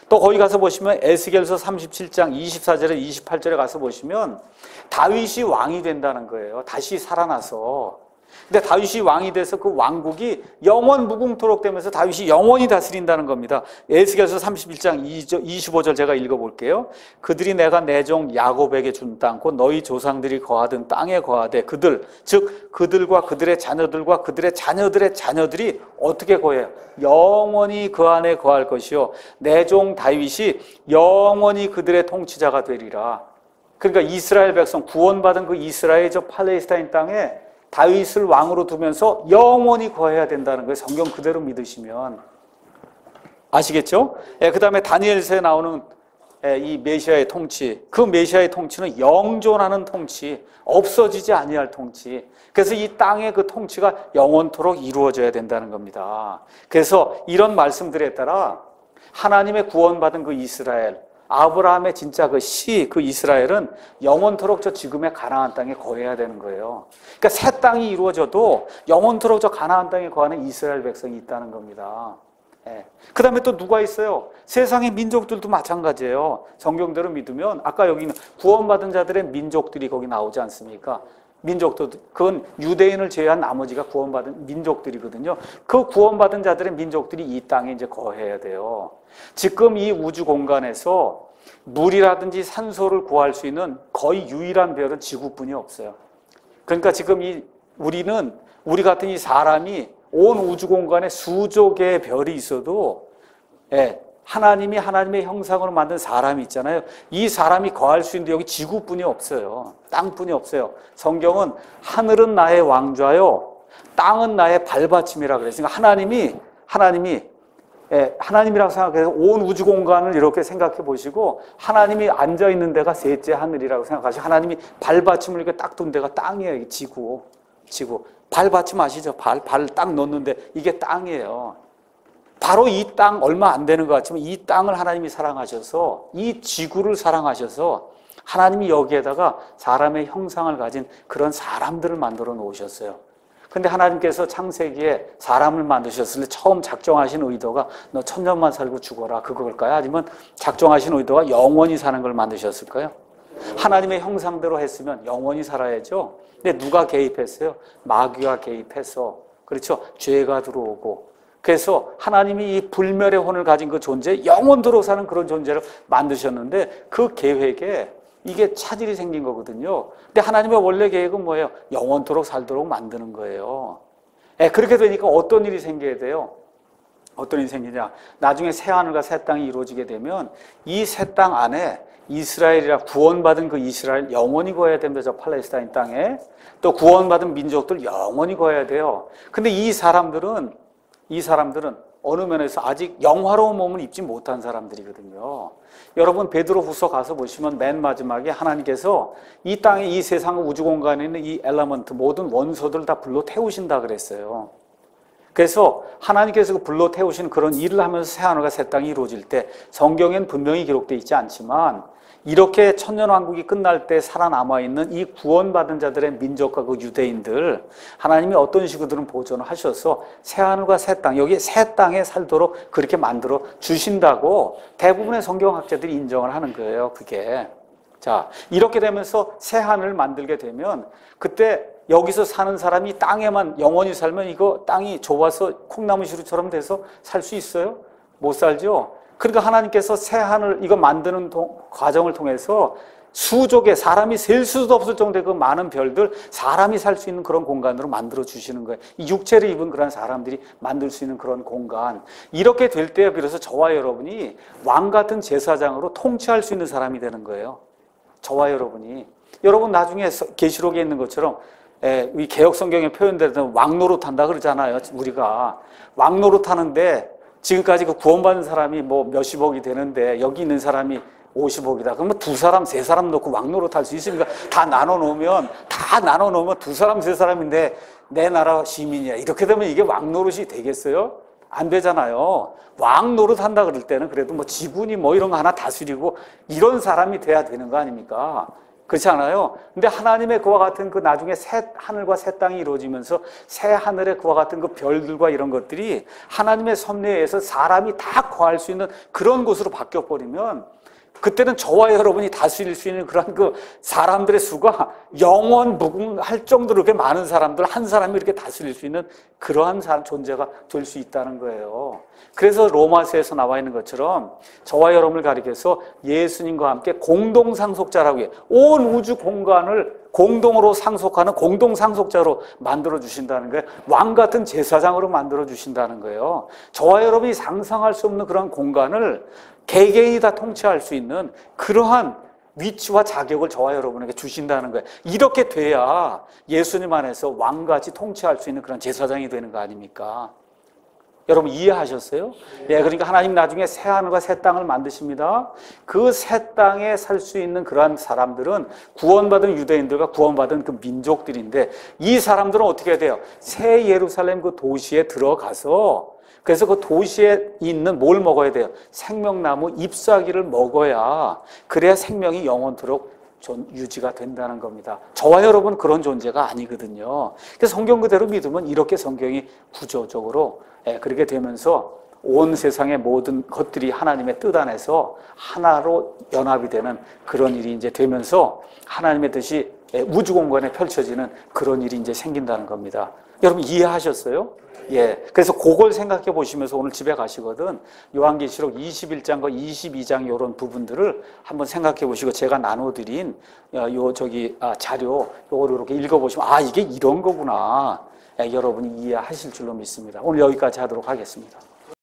또 거기 가서 보시면 에스겔서 37장 24절에 28절에 가서 보시면 다윗이 왕이 된다는 거예요. 다시 살아나서. 근데 다윗이 왕이 돼서 그 왕국이 영원 무궁토록 되면서 다윗이 영원히 다스린다는 겁니다. 에스겔서 31장 25절 제가 읽어볼게요. 그들이 내가 내 종 야곱에게 준 땅, 곧 너희 조상들이 거하던 땅에 거하되 그들, 즉 그들과 그들의 자녀들과 그들의 자녀들의 자녀들이 어떻게 거해요? 영원히 그 안에 거할 것이요 내 종 다윗이 영원히 그들의 통치자가 되리라. 그러니까 이스라엘 백성 구원받은 그 이스라엘 저 팔레스타인 땅에 다윗을 왕으로 두면서 영원히 거해야 된다는 거예요. 성경 그대로 믿으시면. 아시겠죠? 예, 그 다음에 다니엘서에 나오는 이 메시아의 통치, 그 메시아의 통치는 영존하는 통치, 없어지지 아니할 통치. 그래서 이 땅의 그 통치가 영원토록 이루어져야 된다는 겁니다. 그래서 이런 말씀들에 따라 하나님의 구원받은 그 이스라엘, 아브라함의 진짜 그 이스라엘은 영원토록 저 지금의 가나안 땅에 거해야 되는 거예요. 그러니까 새 땅이 이루어져도 영원토록 저 가나안 땅에 거하는 이스라엘 백성이 있다는 겁니다. 예. 그 다음에 또 누가 있어요? 세상의 민족들도 마찬가지예요. 성경대로 믿으면 아까 여기 있는 구원받은 자들의 민족들이 거기 나오지 않습니까? 민족도 그건 유대인을 제외한 나머지가 구원받은 민족들이거든요. 그 구원받은 자들의 민족들이 이 땅에 이제 거해야 돼요. 지금 이 우주 공간에서 물이라든지 산소를 구할 수 있는 거의 유일한 별은 지구뿐이 없어요. 그러니까 지금 우리 같은 이 사람이 온 우주 공간에 수조 개의 별이 있어도 하나님의 형상으로 만든 사람이 있잖아요. 이 사람이 거할 수 있는데 여기 지구뿐이 없어요. 땅뿐이 없어요. 성경은 하늘은 나의 왕좌요, 땅은 나의 발받침이라 그랬으니까 하나님이라고 생각해서 온 우주 공간을 이렇게 생각해 보시고 하나님이 앉아 있는 데가 셋째 하늘이라고 생각하시고 하나님이 발받침을 이렇게 딱 둔 데가 땅이에요. 지구. 발받침 아시죠? 발 딱 놓는데 이게 땅이에요. 바로 이 땅 얼마 안 되는 것 같지만 이 땅을 하나님이 사랑하셔서 이 지구를 사랑하셔서 하나님이 여기에다가 사람의 형상을 가진 그런 사람들을 만들어 놓으셨어요. 근데 하나님께서 창세기에 사람을 만드셨을 때 처음 작정하신 의도가 너 천년만 살고 죽어라 그걸까요? 아니면 작정하신 의도가 영원히 사는 걸 만드셨을까요? 하나님의 형상대로 했으면 영원히 살아야죠. 근데 누가 개입했어요? 마귀가 개입해서, 그렇죠? 죄가 들어오고, 그래서 하나님이 이 불멸의 혼을 가진 그 존재, 영원토록 사는 그런 존재를 만드셨는데 그 계획에 이게 차질이 생긴 거거든요. 근데 하나님의 원래 계획은 뭐예요? 영원토록 살도록 만드는 거예요. 그렇게 되니까 어떤 일이 생겨야 돼요? 어떤 일이 생기냐? 나중에 새 하늘과 새 땅이 이루어지게 되면 이 새 땅 안에 이스라엘이라 구원받은 그 이스라엘 영원히 거해야 됩니다. 저 팔레스타인 땅에. 또 구원받은 민족들 영원히 거해야 돼요. 근데 이 사람들은 어느 면에서 아직 영화로운 몸을 입지 못한 사람들이거든요. 여러분 베드로후서 가서 보시면 맨 마지막에 하나님께서 이 땅에 이 세상 우주 공간에 있는 이 엘레먼트 모든 원소들 다 불로 태우신다 그랬어요. 그래서 하나님께서 그 불로 태우신 그런 일을 하면서 새 하늘과 새 땅이 이루어질 때 성경엔 분명히 기록되어 있지 않지만 이렇게 천년왕국이 끝날 때 살아남아 있는 이 구원받은 자들의 민족과 그 유대인들 하나님이 어떤 식으로든 보존을 하셔서 새 하늘과 새 땅, 여기 새 땅에 살도록 그렇게 만들어 주신다고 대부분의 성경학자들이 인정을 하는 거예요. 그게. 자, 이렇게 되면서 새 하늘을 만들게 되면 그때 여기서 사는 사람이 땅에만 영원히 살면 이거 땅이 좁아서 콩나무시루처럼 돼서 살 수 있어요? 못 살죠? 그러니까 하나님께서 새 하늘 이거 만드는 과정을 통해서 수족의 사람이 셀 수도 없을 정도의 그 많은 별들, 사람이 살 수 있는 그런 공간으로 만들어 주시는 거예요. 이 육체를 입은 그런 사람들이 만들 수 있는 그런 공간. 이렇게 될 때에 비로소 저와 여러분이 왕 같은 제사장으로 통치할 수 있는 사람이 되는 거예요. 저와 여러분이. 여러분 나중에 계시록에 있는 것처럼 이 개혁 성경에 표현되는 왕 노릇한다 그러잖아요. 우리가 왕 노릇하는데 지금까지 그 구원받은 사람이 뭐 몇십억이 되는데 여기 있는 사람이 50억이다. 그러면 두 사람, 세 사람 놓고 왕 노릇할 수 있습니까? 다 나눠 놓으면 두 사람, 세 사람인데 내 나라 시민이야. 이렇게 되면 이게 왕 노릇이 되겠어요? 안 되잖아요. 왕 노릇한다 그럴 때는 그래도 뭐 지군이 뭐 이런 거 하나 다스리고 이런 사람이 돼야 되는 거 아닙니까? 그렇지 않아요? 근데 하나님의 그와 같은 그 나중에 새 하늘과 새 땅이 이루어지면서 새 하늘에 그와 같은 그 별들과 이런 것들이 하나님의 섭리에서 사람이 다 거할 수 있는 그런 곳으로 바뀌어버리면 그때는 저와 여러분이 다스릴 수 있는 그런 그 사람들의 수가 영원 무궁할 정도로 이렇게 많은 사람들 한 사람이 이렇게 다스릴 수 있는 그러한 존재가 될 수 있다는 거예요. 그래서 로마서에서 나와 있는 것처럼 저와 여러분을 가리켜서 예수님과 함께 공동 상속자라고 해요. 온 우주 공간을 공동으로 상속하는 공동 상속자로 만들어 주신다는 거예요. 왕 같은 제사장으로 만들어 주신다는 거예요. 저와 여러분이 상상할 수 없는 그런 공간을 개개인이 다 통치할 수 있는 그러한 위치와 자격을 저와 여러분에게 주신다는 거예요. 이렇게 돼야 예수님 안에서 왕같이 통치할 수 있는 그런 제사장이 되는 거 아닙니까? 여러분 이해하셨어요? 네, 그러니까 하나님 나중에 새 하늘과 새 땅을 만드십니다. 그 새 땅에 살 수 있는 그러한 사람들은 구원받은 유대인들과 구원받은 그 민족들인데 이 사람들은 어떻게 해야 돼요? 새 예루살렘 그 도시에 들어가서 그래서 그 도시에 있는 뭘 먹어야 돼요? 생명나무 잎사귀를 먹어야 그래야 생명이 영원토록 유지가 된다는 겁니다. 저와 여러분 그런 존재가 아니거든요. 그래서 성경 그대로 믿으면 이렇게 성경이 구조적으로 그렇게 되면서 온 세상의 모든 것들이 하나님의 뜻 안에서 하나로 연합이 되는 그런 일이 이제 되면서 하나님의 뜻이 우주 공간에 펼쳐지는 그런 일이 이제 생긴다는 겁니다. 여러분 이해하셨어요? 예. 그래서 그걸 생각해 보시면서 오늘 집에 가시거든 요한계시록 21장과 22장 이런 부분들을 한번 생각해 보시고 제가 나눠드린 자료 요거를 이렇게 읽어 보시면 아 이게 이런 거구나. 여러분이 이해하실 줄로 믿습니다. 오늘 여기까지 하도록 하겠습니다.